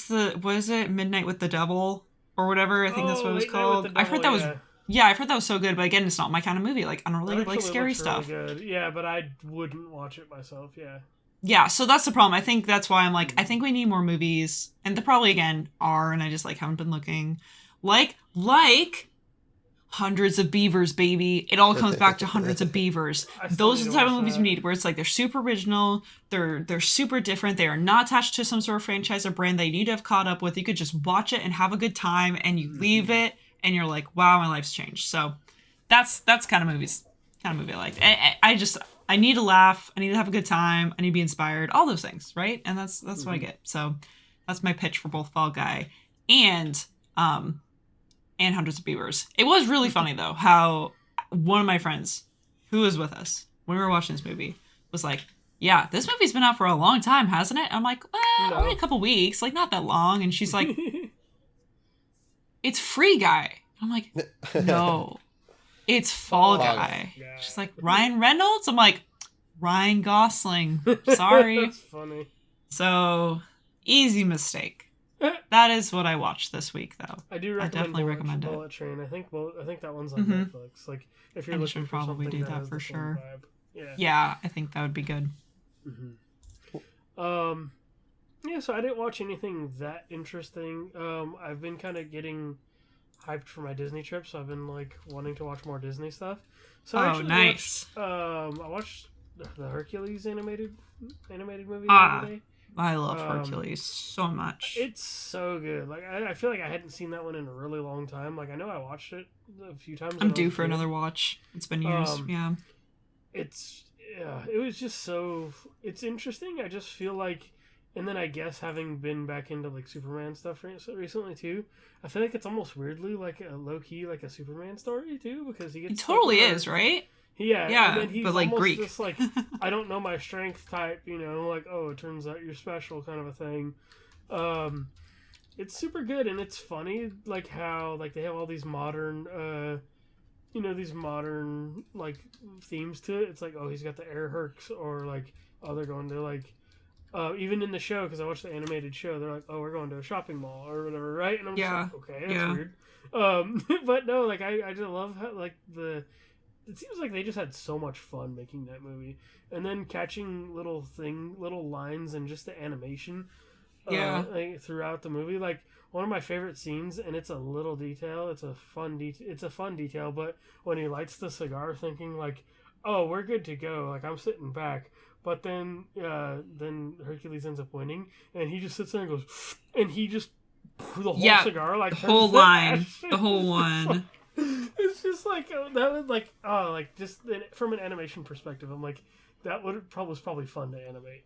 is it? Midnight with the Devil or whatever. I think that's what it was called. I've heard that was I've heard that was so good, but again, it's not my kind of movie. Like I don't really like scary stuff. Really good. Yeah, but I wouldn't watch it myself. Yeah, so that's the problem. I think that's why I'm like, I think we need more movies, and there probably again are, and I just like haven't been looking. Like Hundreds of Beavers, baby. It all comes back to Hundreds of Beavers. Those are the type of movies we need, where it's like they're super original, they're super different, they are not attached to some sort of franchise or brand that you need to have caught up with. You could just watch it and have a good time, and you leave it, and you're like, wow, my life's changed. So that's kind of movie I like. I need to laugh, I need to have a good time, I need to be inspired, all those things, right? And that's what I get. So that's my pitch for both Fall Guy and Hundreds of Beavers. It was really funny though how one of my friends who was with us when we were watching this movie was like, yeah, this movie's been out for a long time, hasn't it? I'm like, only a couple weeks, like not that long. And she's like, it's Free Guy. I'm like, no, it's Fall Guy. She's like, Ryan Reynolds? I'm like, Ryan Gosling. Sorry. That's funny. So easy mistake. That is what I watched this week, though. I definitely recommend Bullet Train. I think that one's on Netflix. Like, if you're looking for probably something do that for sure. Vibe. Yeah, I think that would be good. Yeah. So I didn't watch anything that interesting. I've been kind of getting hyped for my Disney trip, so I've been like wanting to watch more Disney stuff. So nice. I watched the Hercules animated movie the other day. I love Hercules so much. It's so good. Like I feel like I hadn't seen that one in a really long time. Like I know I watched it a few times. I'm due for another watch. It's been years. It was just so. It's interesting. I just feel like, and then I guess having been back into like Superman stuff recently too, I feel like it's almost weirdly like a low key like a Superman story too because he gets. It totally is, right? Yeah, and then he's but like almost Greek. this like I don't know my strength type, like, oh, it turns out you're special kind of a thing. it's super good, and it's funny, like, how, like, they have all these modern, these modern, like, themes to it. It's like, oh, he's got the air hercs, or, like, oh, they're like, even in the show, because I watched the animated show, they're like, oh, we're going to a shopping mall, or whatever, right? And I'm just like, okay, that's weird. But no, like, I just love how, like, it seems like they just had so much fun making that movie. And then catching little lines and just the animation like, throughout the movie. Like, one of my favorite scenes, and it's a little detail, it's a fun detail, but when he lights the cigar thinking, like, oh, we're good to go, like, I'm sitting back. But then Hercules ends up winning, and he just sits there and goes, and he just, the whole cigar, like, the whole line, the whole one. It's just like, that was like, oh, like, just from an animation perspective, I'm like, that was probably fun to animate.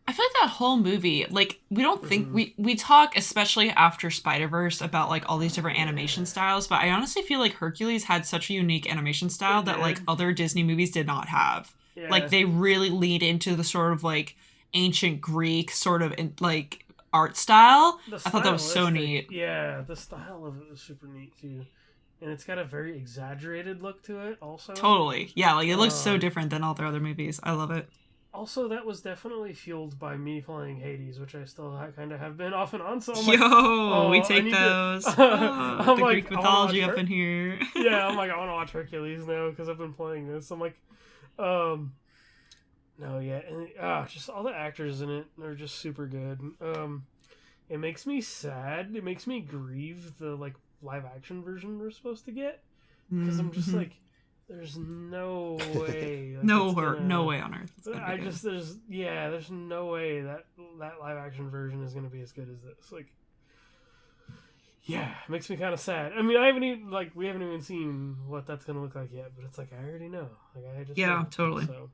I feel like that whole movie, like, we don't think, we talk, especially after Spider-Verse, about, like, all these different animation styles, but I honestly feel like Hercules had such a unique animation style that, like, other Disney movies did not have. Yeah. Like, they really lead into the sort of, like, ancient Greek sort of, like, art style. I thought that was so neat. Yeah, the style of it was super neat, too. And it's got a very exaggerated look to it, also. Totally. Yeah, like, it looks so different than all their other movies. I love it. Also, that was definitely fueled by me playing Hades, which I still kind of have been off and on. So I'm like, we take those. The like, Greek mythology up in here. Yeah, I'm like, I want to watch Hercules now because I've been playing this. I'm like, no, yeah, and just all the actors in it are just super good. It makes me sad. It makes me grieve the, like, live action version we're supposed to get, because I'm just like, there's no way, like, no way on earth there's no way that live action version is gonna be as good as this. Like, yeah, it makes me kind of sad. I mean, we haven't even seen what that's gonna look like yet, but it's like, I already know. Like, I just know. Totally. So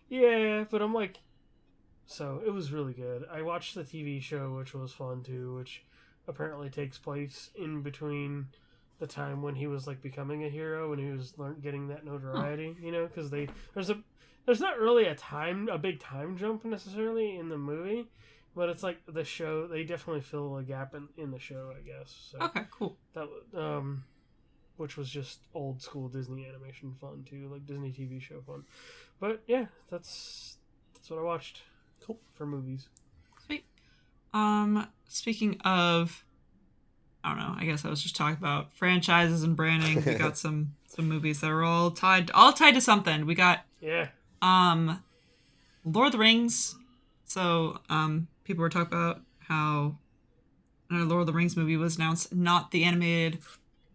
yeah, but I'm like, so it was really good. I watched the TV show, which was fun too, which apparently takes place in between the time when he was, like, becoming a hero and he was getting that notoriety, because there's not really a big time jump necessarily in the movie, but it's like the show, they definitely fill a gap in the show, I guess. So okay, cool. That which was just old school Disney animation fun too, like Disney TV show fun. But yeah, that's what I watched. Cool. For movies. Sweet. Speaking of, I don't know, I guess I was just talking about franchises and branding. We got some movies that are all tied to something. We got Lord of the Rings. So people were talking about how another Lord of the Rings movie was announced, not the animated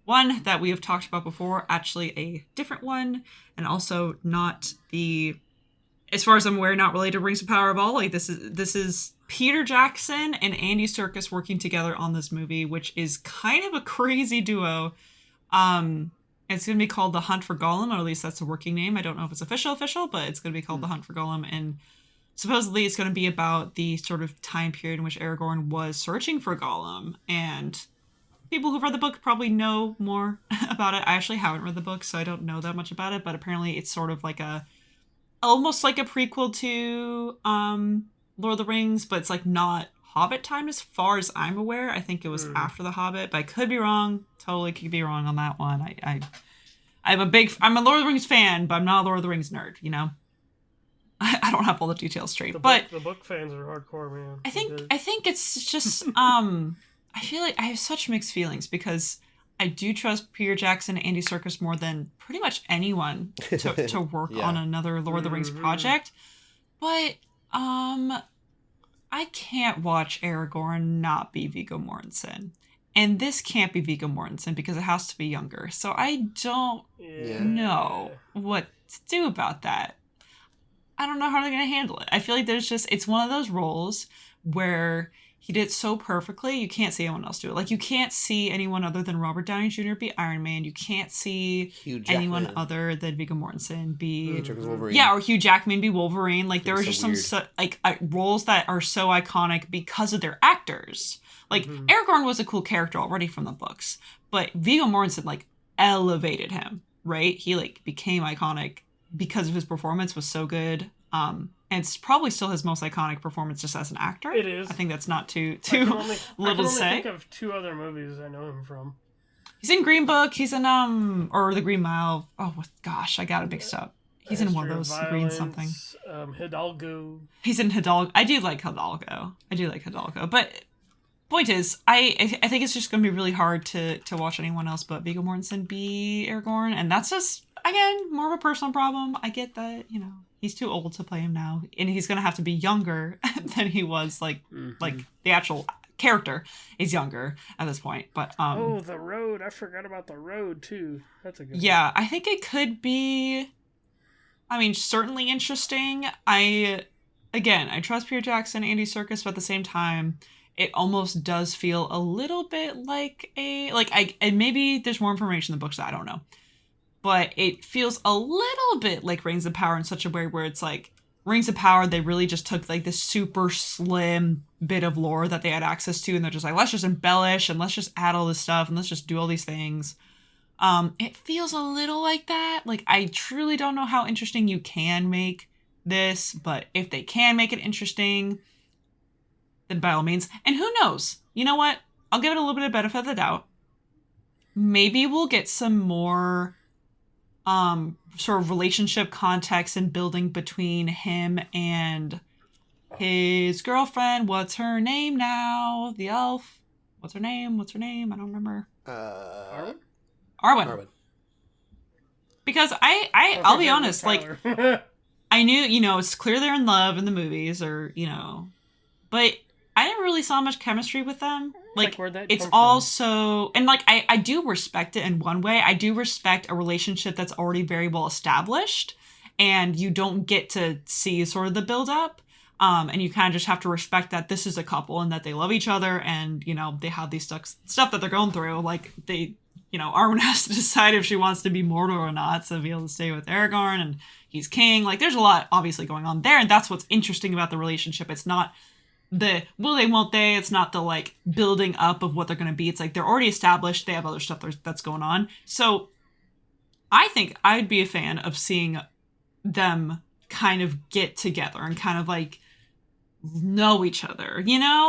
one that we have talked about before, actually a different one, and also not the, as far as I'm aware, not related to Rings of Power at all. Like, this is Peter Jackson and Andy Serkis working together on this movie, which is kind of a crazy duo. It's going to be called The Hunt for Gollum, or at least that's the working name. I don't know if it's official, but it's going to be called The Hunt for Gollum, and supposedly it's going to be about the sort of time period in which Aragorn was searching for Gollum, and people who've read the book probably know more about it. I actually haven't read the book, so I don't know that much about it, but apparently it's sort of like almost like a prequel to Lord of the Rings, but it's like not Hobbit time as far as I'm aware. I think it was after the Hobbit, but I could be wrong. Totally could be wrong on that one. I'm a Lord of the Rings fan, but I'm not a Lord of the Rings nerd, I don't have all the details straight. The book fans are hardcore, man. I think it's just I feel like I have such mixed feelings because I do trust Peter Jackson and Andy Serkis more than pretty much anyone to work on another Lord of the Rings project. But I can't watch Aragorn not be Viggo Mortensen. And this can't be Viggo Mortensen because it has to be younger. So I don't know what to do about that. I don't know how they're going to handle it. I feel like it's one of those roles where he did it so perfectly, you can't see anyone else do it. Like, you can't see anyone other than Robert Downey Jr. be Iron Man. You can't see anyone other than Viggo Mortensen be... Wolverine. Yeah, or Hugh Jackman be Wolverine. Like, there are just some roles that are so iconic because of their actors. Like, Aragorn was a cool character already from the books, but Viggo Mortensen, like, elevated him, right? He, like, became iconic because of his performance was so good. And it's probably still his most iconic performance just as an actor. It is. I think that's not too I can little to say. I think of 2 other movies I know him from. He's in Green Book. He's in or The Green Mile. Oh gosh, I got it mixed up. He's in one of those green something. Hidalgo. He's in Hidalgo. I do like Hidalgo. But point is, I think it's just going to be really hard to watch anyone else but Viggo Mortensen be Aragorn, and that's just, again, more of a personal problem. I get that, he's too old to play him now, and he's going to have to be younger than he was, like the actual character is younger at this point. But The Road. I forgot about The Road too. That's a good one. Yeah, I think it could be, certainly interesting. I trust Peter Jackson, Andy Serkis, but at the same time, it almost does feel a little bit like and maybe there's more information in the books that I don't know, but it feels a little bit like Rings of Power in such a way where it's like Rings of Power, they really just took like this super slim bit of lore that they had access to, and they're just like, let's just embellish and let's just add all this stuff and let's just do all these things. It feels a little like that. Like, I truly don't know how interesting you can make this, but if they can make it interesting, then by all means. And who knows? You know what? I'll give it a little bit of benefit of the doubt. Maybe we'll get some more sort of relationship context and building between him and his girlfriend. What's her name now? The elf. What's her name? I don't remember. Arwen. Because I'll be honest, like, I knew, it's clear they're in love in the movies, or, but I never really saw much chemistry with them. Like where'd that it's all so, and like, I do respect it in one way. I do respect a relationship that's already very well established, and you don't get to see sort of the build up. And you kind of just have to respect that this is a couple and that they love each other, and, they have these stuff that they're going through. Like, they, Arwen has to decide if she wants to be Mordor or not, so be able to stay with Aragorn, and he's king. Like, there's a lot obviously going on there, and that's what's interesting about the relationship. It's not the will they, won't they. It's not the, like, building up of what they're going to be. It's like they're already established. They have other stuff that's going on. So I think I'd be a fan of seeing them kind of get together and kind of, like, know each other,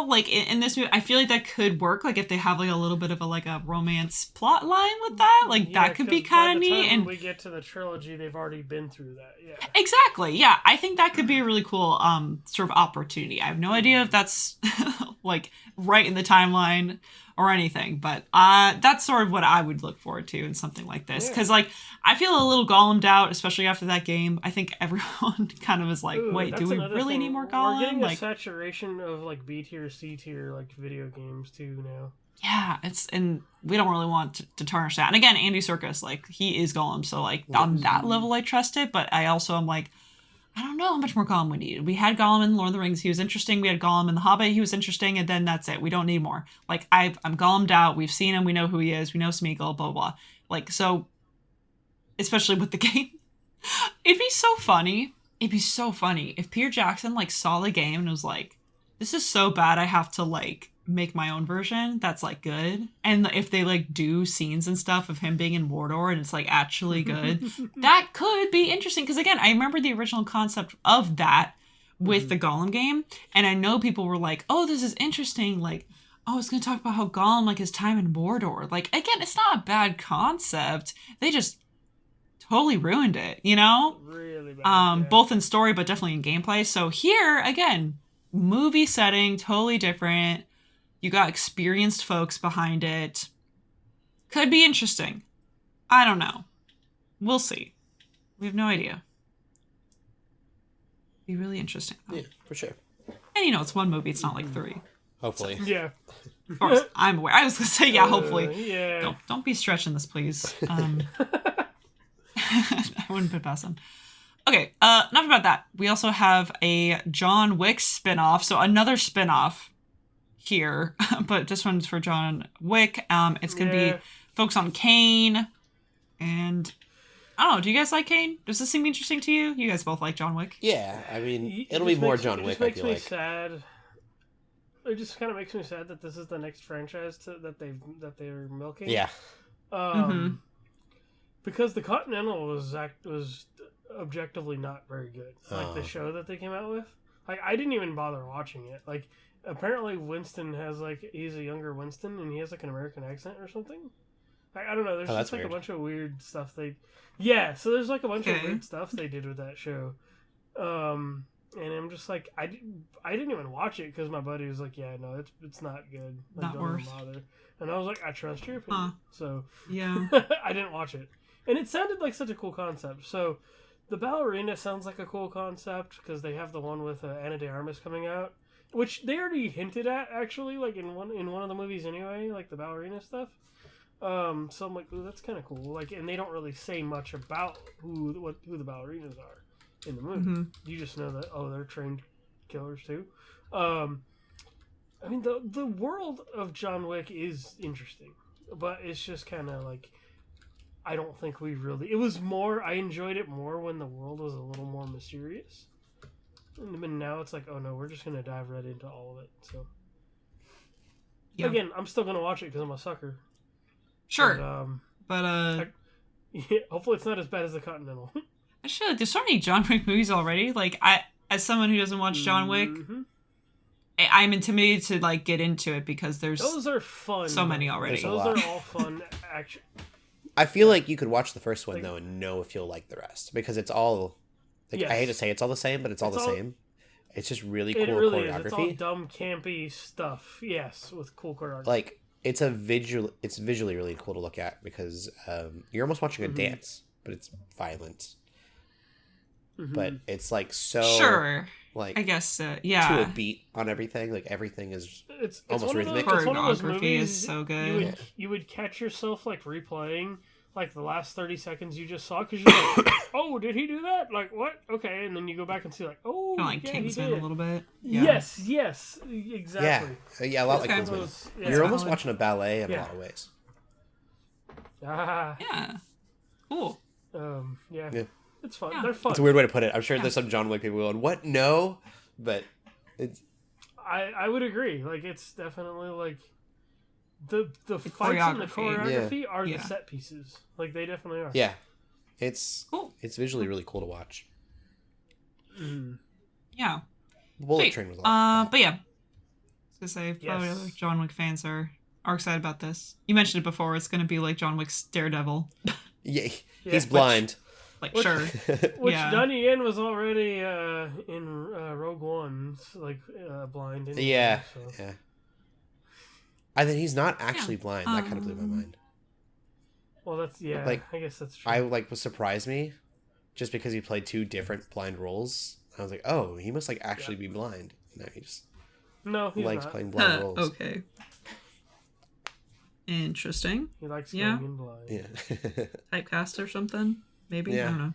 like in this movie. I feel like that could work, like if they have like a little bit of a romance plot line with that, like that could be kind of neat. And we get to the trilogy, they've already been through that. Yeah, exactly. Yeah, I think that could be a really cool sort of opportunity. I have no idea if that's like right in the timeline or anything, but that's sort of what I would look forward to in something like this, because like I feel a little Gollumed out, especially after that game. I think everyone kind of is like, wait, do we really need more Gollum? We're getting like a saturation of like B tier, C tier like video games too now. Yeah, and we don't really want to tarnish that. And again, Andy Serkis, like, he is Gollum, so like on that level I trust it, but I also am like, I don't know how much more Gollum we need. We had Gollum in Lord of the Rings. He was interesting. We had Gollum in The Hobbit. He was interesting. And then that's it. We don't need more. Like, I'm Gollumed out. We've seen him. We know who he is. We know Smeagol, blah, blah. Like, so, especially with the game. It'd be so funny. If Peter Jackson, like, saw the game and was like, this is so bad I have to, like, make my own version that's, like, good. And if they, like, do scenes and stuff of him being in Mordor and it's, like, actually good, that could be interesting. Because, again, I remember the original concept of that with the Gollum game, and I know people were like, oh, this is interesting, like, oh, it's going to talk about how Gollum, like, his time in Mordor. Like, again, it's not a bad concept. They just totally ruined it, Really bad. Yeah. Both in story, but definitely in gameplay. So here, again, movie setting, totally different. You got experienced folks behind it. Could be interesting. I don't know. We'll see. We have no idea. Be really interesting, though. Yeah, for sure. And it's one movie. It's not like 3. Hopefully. So, yeah. Of course, I'm aware. I was going to say, yeah, hopefully. Yeah. Don't be stretching this, please. I wouldn't put it past them. Okay, enough about that. We also have a John Wick spinoff. So another spinoff here, but this one's for John Wick. It's going to be focused on Kane. And I don't know, do you guys like Kane? Does this seem interesting to you? You guys both like John Wick? Yeah, I mean, it'll be more John Wick, I feel like. Sad. It just kind of makes me sad that this is the next franchise that they're milking. Yeah. Because the Continental was objectively not very good. Like the show that they came out with. Like I didn't even bother watching it. Like apparently Winston has like he's a younger Winston and he has like an American accent or something. I don't know. There's just like weird. A bunch of weird stuff so there's like a bunch of weird stuff they did with that show. And I'm just like, I didn't even watch it because my buddy was like, yeah, no, it's not good. Like, not worth. Bother. And I was like, I trust your opinion. So yeah, I didn't watch it. And it sounded like such a cool concept. So the ballerina sounds like a cool concept because they have the one with Ana de Armas coming out, which they already hinted at actually, like in one of the movies anyway, like the ballerina stuff. So I'm like, ooh, that's kind of cool. Like, and they don't really say much about who the ballerinas are in the movie. Mm-hmm. You just know that they're trained killers too. I mean, the world of John Wick is interesting, but it's just kind of like I don't think we really. It was more. I enjoyed it more when the world was a little more mysterious, and now it's like, oh no, we're just gonna dive right into all of it. So again, I'm still gonna watch it because I'm a sucker. Sure, but hopefully it's not as bad as The Continental. I just feel like there's so many John Wick movies already. Like as someone who doesn't watch John Wick, I'm intimidated to like get into it because those are fun. So many already. Those are all fun action. I feel like you could watch the first one though and know if you'll like the rest because it's all. Like, yes. I hate to say it's all the same, but it's all the same. It's just really cool choreography. Is. It's all dumb, campy stuff. Yes, with cool choreography. Like it's visually really cool to look at because you're almost watching a dance, but it's violent. But it's like so like I guess to a beat on everything. Like everything is it's almost rhythmic. Choreography is so good. You would catch yourself like replaying like the last 30 seconds you just saw because you're like, oh, did he do that? Like what? Okay, and then you go back and see like, oh, kind of like Kingsman a little bit. Yeah. Yes, exactly. Yeah, a lot like Kingsman. You're almost watching a ballet in a lot of ways. Yeah. Cool. Yeah. It's fun. Yeah. They're fun. It's a weird way to put it. I'm sure there's some John Wick people going, what? No. But it's... I would agree. Like, it's definitely, like... The fights and the choreography are the set pieces. Like, they definitely are. Yeah. It's cool. It's visually really cool to watch. Yeah. Bullet Train was a lot. But yeah. I was going to say, probably other John Wick fans are excited about this. You mentioned it before. It's going to be like John Wick's Daredevil. Yeah. He's blind. Sure. Which Donnie Yen was already in Rogue One, like blind. Anyway, yeah. I think he's not actually blind. That kind of blew my mind. Well, that's like I guess that's true. I was surprised me, just because he played two different blind roles. I was like, oh, he must actually be blind. No, he just likes playing blind roles. Okay. Interesting. He likes going blind. Yeah. Typecast or something. Maybe? I don't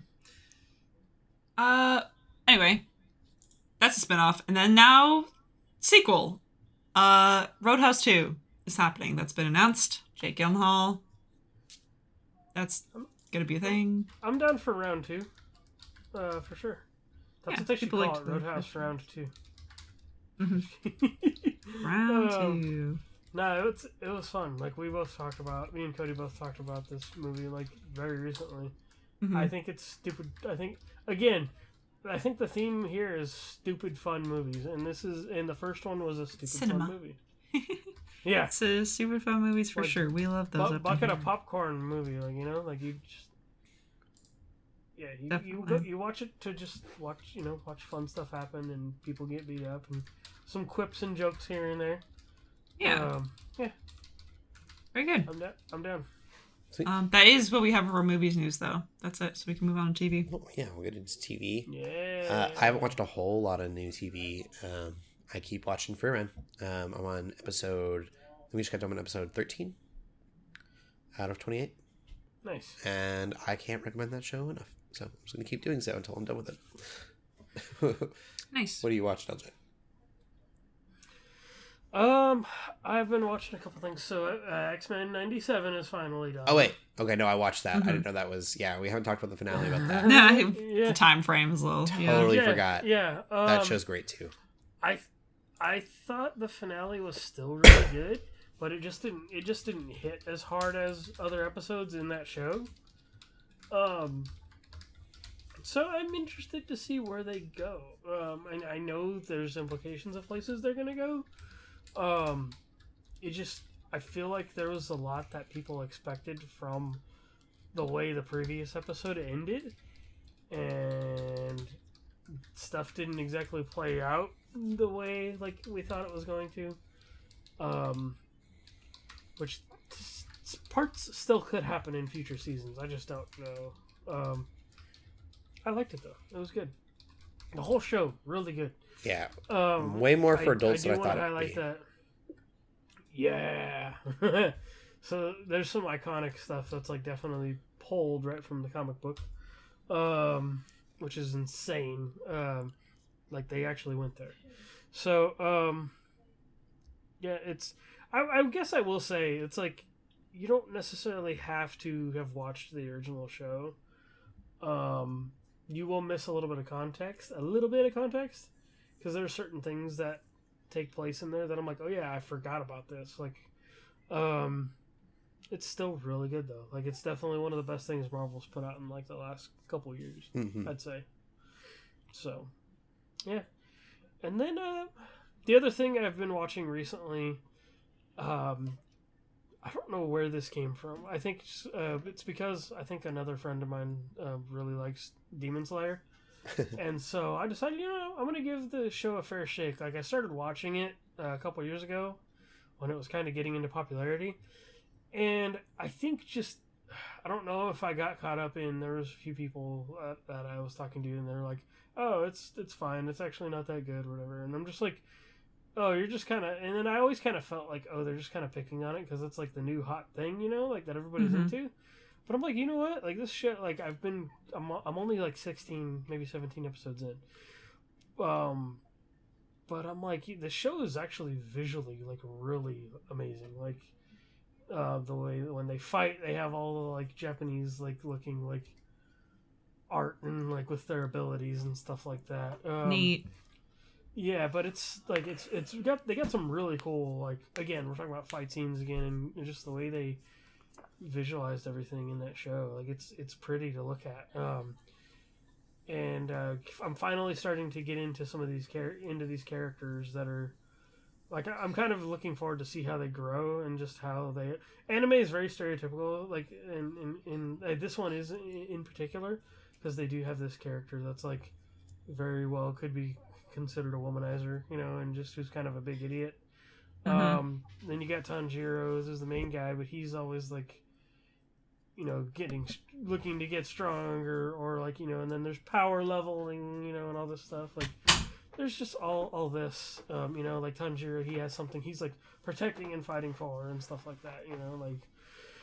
know. Anyway. That's a spinoff. And then now, sequel. Roadhouse 2 is happening. That's been announced. Jake Gyllenhaal. That's gonna be a thing. I'm down for round 2. For sure. That's what they should call it. Roadhouse round 2. Round 2. No, it was fun. Like, me and Cody both talked about this movie, like, very recently. I think it's stupid. I think the theme here is stupid fun movies, and the first one was a stupid fun movie. Yeah, it's a super fun movies for sure. We love those. Bucket of popcorn movie, like you just you watch it to just watch fun stuff happen and people get beat up and some quips and jokes here and there. Yeah, very good. I'm down. That is what we have for our movies news, though. That's it. So we can move on to TV. Oh, yeah, we'll get into TV. Yeah. I haven't watched a whole lot of new TV. I keep watching Free Run. I'm on we just got done on episode 13 out of 28. Nice. And I can't recommend that show enough. So I'm just going to keep doing so until I'm done with it. Nice. What do you watch, LJ? I've been watching a couple things. So, X-Men 97 is finally done. Oh, wait. Okay, no, I watched that. I didn't know that was... Yeah, we haven't talked about the finale about that. The time frame is a little... Totally forgot. Yeah. That show's great, too. I thought the finale was still really good, but it just didn't hit as hard as other episodes in that show. So I'm interested to see where they go. I know there's implications of places they're gonna go. I feel like there was a lot that people expected from the way the previous episode ended, and stuff didn't exactly play out the way like we thought it was going to. Which parts still could happen in future seasons. I just don't know. I liked it though. It was good. The whole show really good. Yeah. Way more for adults than I thought it would be. That. Yeah. So there's some iconic stuff that's like definitely pulled right from the comic book, which is insane. Like they actually went there. So yeah, it's. I guess I will say it's like you don't necessarily have to have watched the original show. You will miss a little bit of context, because there are certain things that take place in there that I'm like, oh yeah, I forgot about this. Like, it's still really good though. Like, it's definitely one of the best things Marvel's put out in like the last couple years, I'd say. So, yeah. And then the other thing I've been watching recently, I don't know where this came from. I think it's because I think another friend of mine really likes Demon Slayer. And so I decided, I'm going to give the show a fair shake. Like, I started watching it a couple years ago when it was kind of getting into popularity. And I think I don't know if I got caught up in, there was a few people that I was talking to, and they're like, oh, it's fine. It's actually not that good or whatever. And I'm just like, oh, you're just kind of, and then I always kind of felt like, oh, they're just kind of picking on it because it's like the new hot thing, like that everybody's into. But I'm like, you know what? Like this shit, like I'm only like 16, maybe 17 episodes in. But I'm like, the show is actually visually like really amazing. Like the way when they fight, they have all the like Japanese like looking like art and like with their abilities and stuff like that. Neat. Yeah, but it's like they got some really cool, like, again, we're talking about fight scenes again, and just the way they visualized everything in that show. Like it's pretty to look at. And I'm finally starting to get into some of these these characters that are like, I'm kind of looking forward to see how they grow and just how they. Anime is very stereotypical, like in this one is in particular, because they do have this character that's like very well could be considered a womanizer, and just who's kind of a big idiot. Then you got Tanjiro who's the main guy, but he's always like, looking to get stronger, or like, and then there's power leveling, and all this stuff. Like, there's just all this, like Tanjiro, he has something he's like protecting and fighting for and stuff like that, like.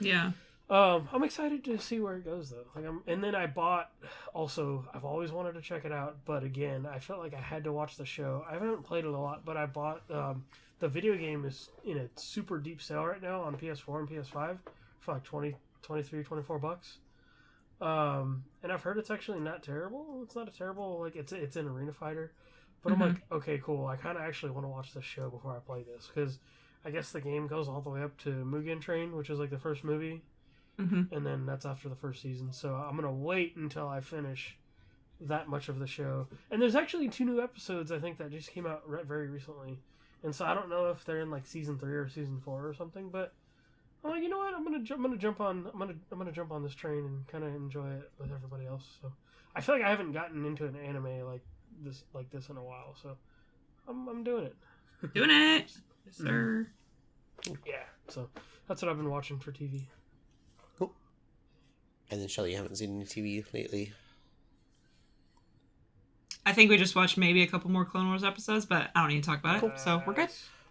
Yeah. I'm excited to see where it goes though. And then I bought. Also, I've always wanted to check it out, but again, I felt like I had to watch the show. I haven't played it a lot, but I bought. The video game is in a super deep sale right now on PS4 and PS5 for like $23-$24. And I've heard it's actually not terrible. It's not a terrible, like, it's an arena fighter, but I'm like, okay, cool. I kind of actually want to watch this show before I play this, because I guess the game goes all the way up to Mugen Train, which is like the first movie. And then that's after the first season. So I'm going to wait until I finish that much of the show. And there's actually 2 new episodes, I think, that just came out very recently. And so I don't know if they're in like season 3 or season 4 or something, but I'm like, you know what? I'm going to jump on this train and kind of enjoy it with everybody else. So I feel like I haven't gotten into an anime like this in a while. So I'm doing it. Doing it. Yes, sir. Yeah. So that's what I've been watching for TV. And then, Shelley, you haven't seen any TV lately? I think we just watched maybe a couple more Clone Wars episodes, but I don't need to talk about it, so we're good.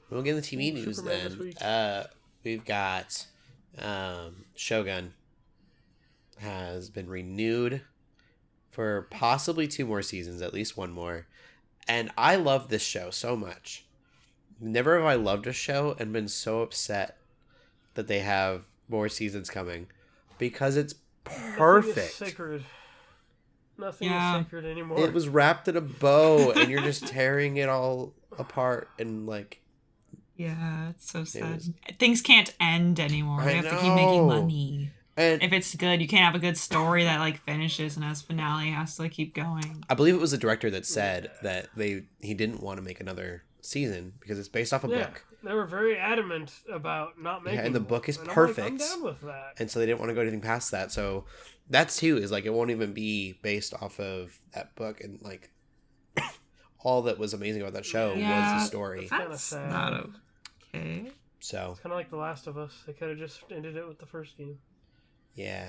We'll get into TV news then. We've got Shogun has been renewed for possibly 2 more seasons, at least 1 more. And I love this show so much. Never have I loved a show and been so upset that they have more seasons coming, because it's perfect. Nothing is sacred. Nothing is sacred anymore. It was wrapped in a bow, and you're just tearing it all apart, and like. Yeah, it's so sad. Things can't end anymore. They have to keep making money. And if it's good, you can't have a good story that like finishes and has finale, has to like keep going. I believe it was the director that said that he didn't want to make another season because it's based off a book. They were very adamant about not making. And the book is and perfect. I'm down with that. And so they didn't want to go anything past that. So that's too is like it won't even be based off of that book, and like all that was amazing about that show was the story. That's sad. not okay. So it's kind of like The Last of Us. They could have just ended it with the first game. Yeah.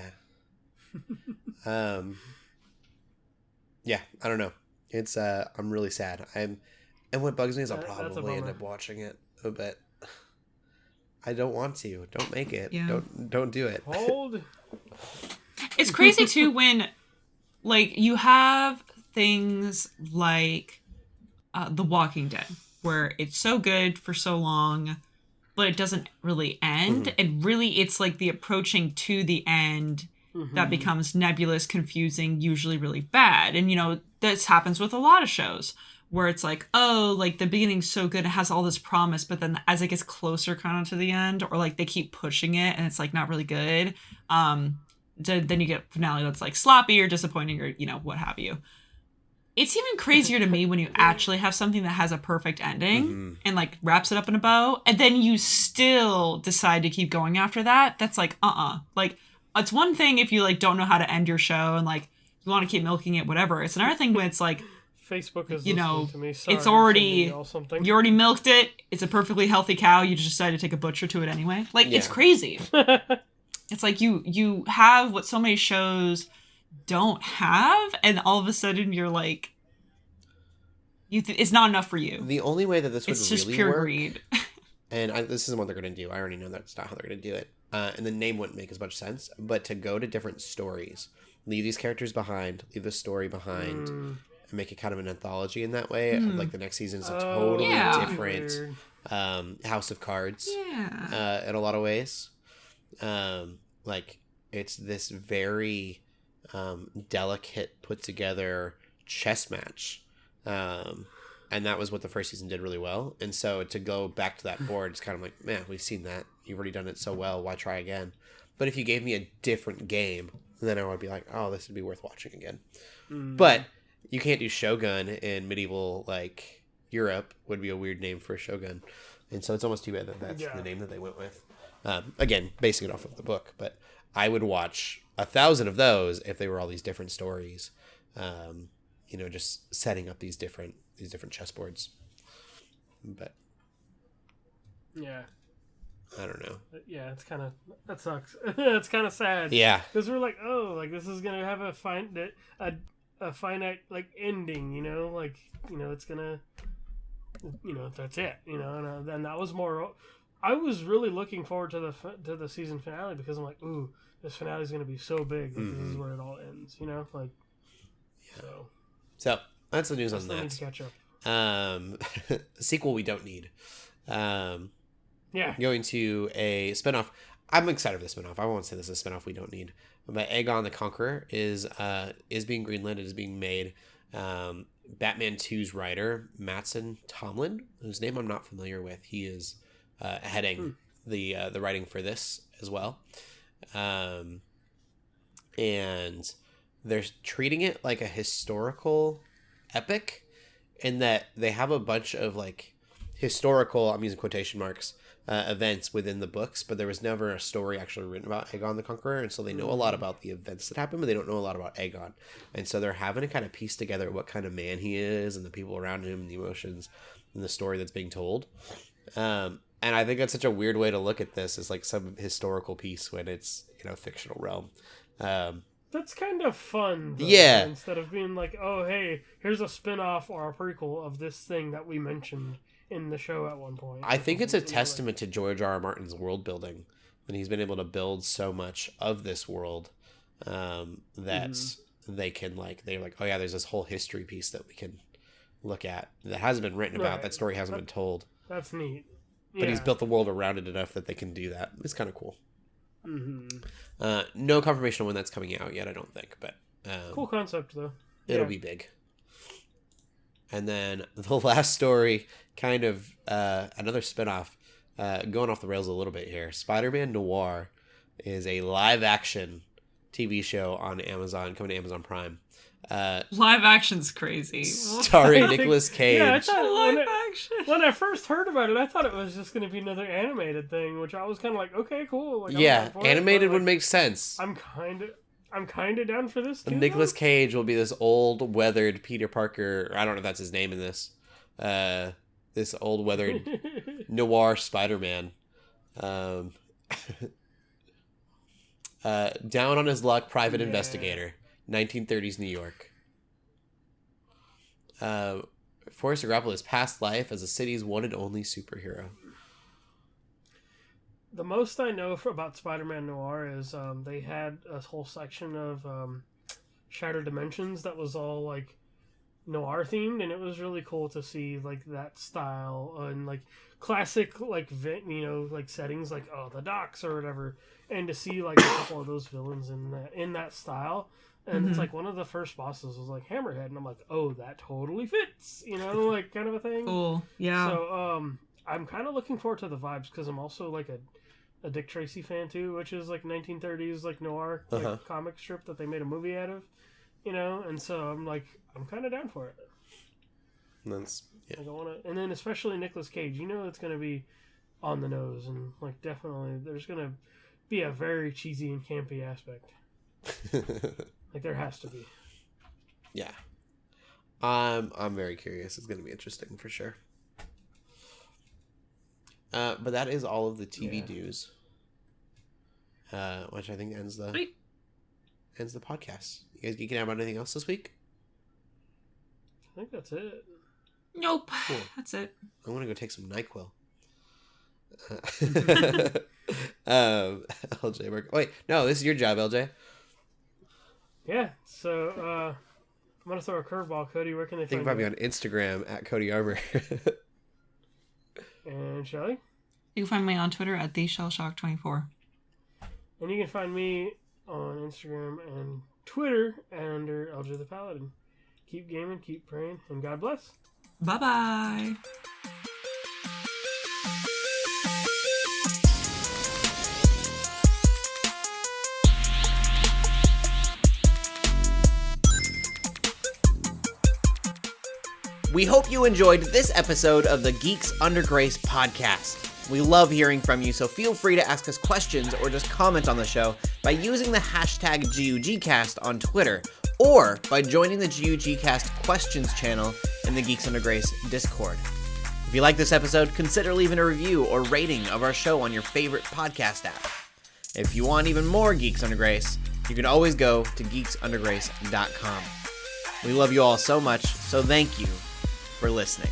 Yeah, I don't know. It's I'm really sad. And what bugs me is I'll probably end up watching it, but I don't want to. Don't make it. Yeah. Don't do it. Hold. It's crazy too when like you have things like The Walking Dead where it's so good for so long but it doesn't really end, and really it's like the approaching to the end that becomes nebulous, confusing, usually really bad. And, you know, this happens with a lot of shows where it's like, oh, like the beginning's so good, it has all this promise, but then as it gets closer kind of to the end, or like they keep pushing it and it's like not really good, then you get finale that's like sloppy or disappointing or, you know, what have you. It's even crazier to me when you actually have something that has a perfect ending and like wraps it up in a bow, and then you still decide to keep going after that. That's like, like, it's one thing if you like don't know how to end your show and like you want to keep milking it, whatever. It's another thing when it's like Facebook is, you know, to me. Sorry, it's already, you already milked it. It's a perfectly healthy cow. You just decided to take a butcher to it anyway. Like, it's crazy. It's like you have what so many shows don't have, and all of a sudden you're like, it's not enough for you. The only way that this would it's really just pure work, greed. and this isn't what they're going to do. I already know that's not how they're going to do it. And the name wouldn't make as much sense. But to go to different stories, leave these characters behind, leave the story behind, and make it kind of an anthology in that way. Like the next season is a totally different House of Cards. Yeah. In a lot of ways, like it's this very delicate, put together chess match. And that was what the first season did really well. And so to go back to that board, it's kind of like, man, we've seen that. You've already done it so well. Why try again? But if you gave me a different game, then I would be like, oh, this would be worth watching again. But you can't do Shogun in medieval, like, Europe would be a weird name for a Shogun. And so it's almost too bad that that's the name that they went with. Again, basing it off of the book. But I would watch 1,000 of those if they were all these different stories. You know, just setting up these different chessboards. But yeah, I don't know. Yeah, it's kind of, that sucks. It's kind of sad. Yeah, because we're like, oh, like this is gonna have a finite like ending. You know, like, you know, it's gonna, you know, that's it. You know, and that was more. I was really looking forward to the season finale because I'm like, ooh, this finale is gonna be so big. Like, this is where it all ends. You know, like. Yeah. So that's the news on that. Need to catch up. Sequel we don't need. Yeah. Going to a spinoff. I'm excited for the spinoff. I won't say this is a spinoff we don't need. But Aegon the Conqueror is being greenlit. It is being made. Batman 2's writer, Mattson Tomlin, whose name I'm not familiar with. He is heading the writing for this as well. And they're treating it like a historical epic, in that they have a bunch of like historical, I'm using quotation marks, events within the books, but there was never a story actually written about Aegon the Conqueror, and so they know a lot about the events that happened, but they don't know a lot about Aegon. And so they're having to kind of piece together what kind of man he is and the people around him and the emotions and the story that's being told. And I think that's such a weird way to look at this, as like some historical piece when it's, you know, fictional realm. That's kind of fun, though, yeah. Instead of being like, oh, hey, here's a spin-off or a prequel of this thing that we mentioned in the show at one point. I think it's a testament to George R.R. Martin's world building, and he's been able to build so much of this world that they can they're like, oh yeah, there's this whole history piece that we can look at that hasn't been written about. That story hasn't been told. That's neat. But he's built the world around it enough that they can do that. It's kind of cool. No confirmation on when that's coming out yet, I don't think, but cool concept though. It'll be big. And then the last story, kind of another spinoff, going off the rails a little bit here. Spider-Man Noir is a live-action TV show on Amazon, coming to Amazon Prime. Live action's crazy. Starring Nicolas Cage. Yeah, I thought Live action. when I first heard about it, I thought it was just going to be another animated thing, which I was kind of like, okay, cool. Like, I'm Yeah, down for it, animated but, would like, make sense. I'm kind of down for this too. Nicolas Cage will be this old, weathered Peter Parker. I don't know if that's his name in this. This old, weathered noir Spider-Man. Down on his luck, private investigator. 1930s New York. Forced to grapple his past life as the city's one and only superhero. The most I know about Spider-Man Noir is they had a whole section of Shattered Dimensions that was all like noir themed, and it was really cool to see like that style and like classic like like settings like the docks or whatever, and to see like a couple of those villains in that style. And it's like one of the first bosses was like Hammerhead, and I'm like, oh, that totally fits, like kind of a thing. Cool. Yeah. So I'm kind of looking forward to the vibes because I'm also like a Dick Tracy fan too, which is like 1930s like noir like comic strip that they made a movie out of, and so I'm kind of down for it. That's I don't want to, and then especially Nicolas Cage, it's going to be on the nose, and like definitely there's going to be a very cheesy and campy aspect. Like there has to be. Yeah. I'm very curious. It's going to be interesting for sure. But that is all of the TV news. Which I think ends the podcast. You guys geeking out about anything else this week? I think that's it. Nope. Cool. That's it. I want to go take some NyQuil. LJ work. Wait, no, this is your job, LJ. Yeah, so I'm gonna throw a curveball, Cody. Where can they You can find find me on Instagram at Cody Armour. And Shelley? You can find me on Twitter at TheShellShock24. And you can find me on Instagram and Twitter under LJ the Paladin. Keep gaming, keep praying, and God bless. Bye-bye. We hope you enjoyed this episode of the Geeks Under Grace podcast. We love hearing from you, so feel free to ask us questions or just comment on the show by using the hashtag GUGcast on Twitter, or by joining the GUGcast questions channel in the Geeks Under Grace Discord. If you like this episode, consider leaving a review or rating of our show on your favorite podcast app. If you want even more Geeks Under Grace, you can always go to geeksundergrace.com. We love you all so much, so thank you for listening.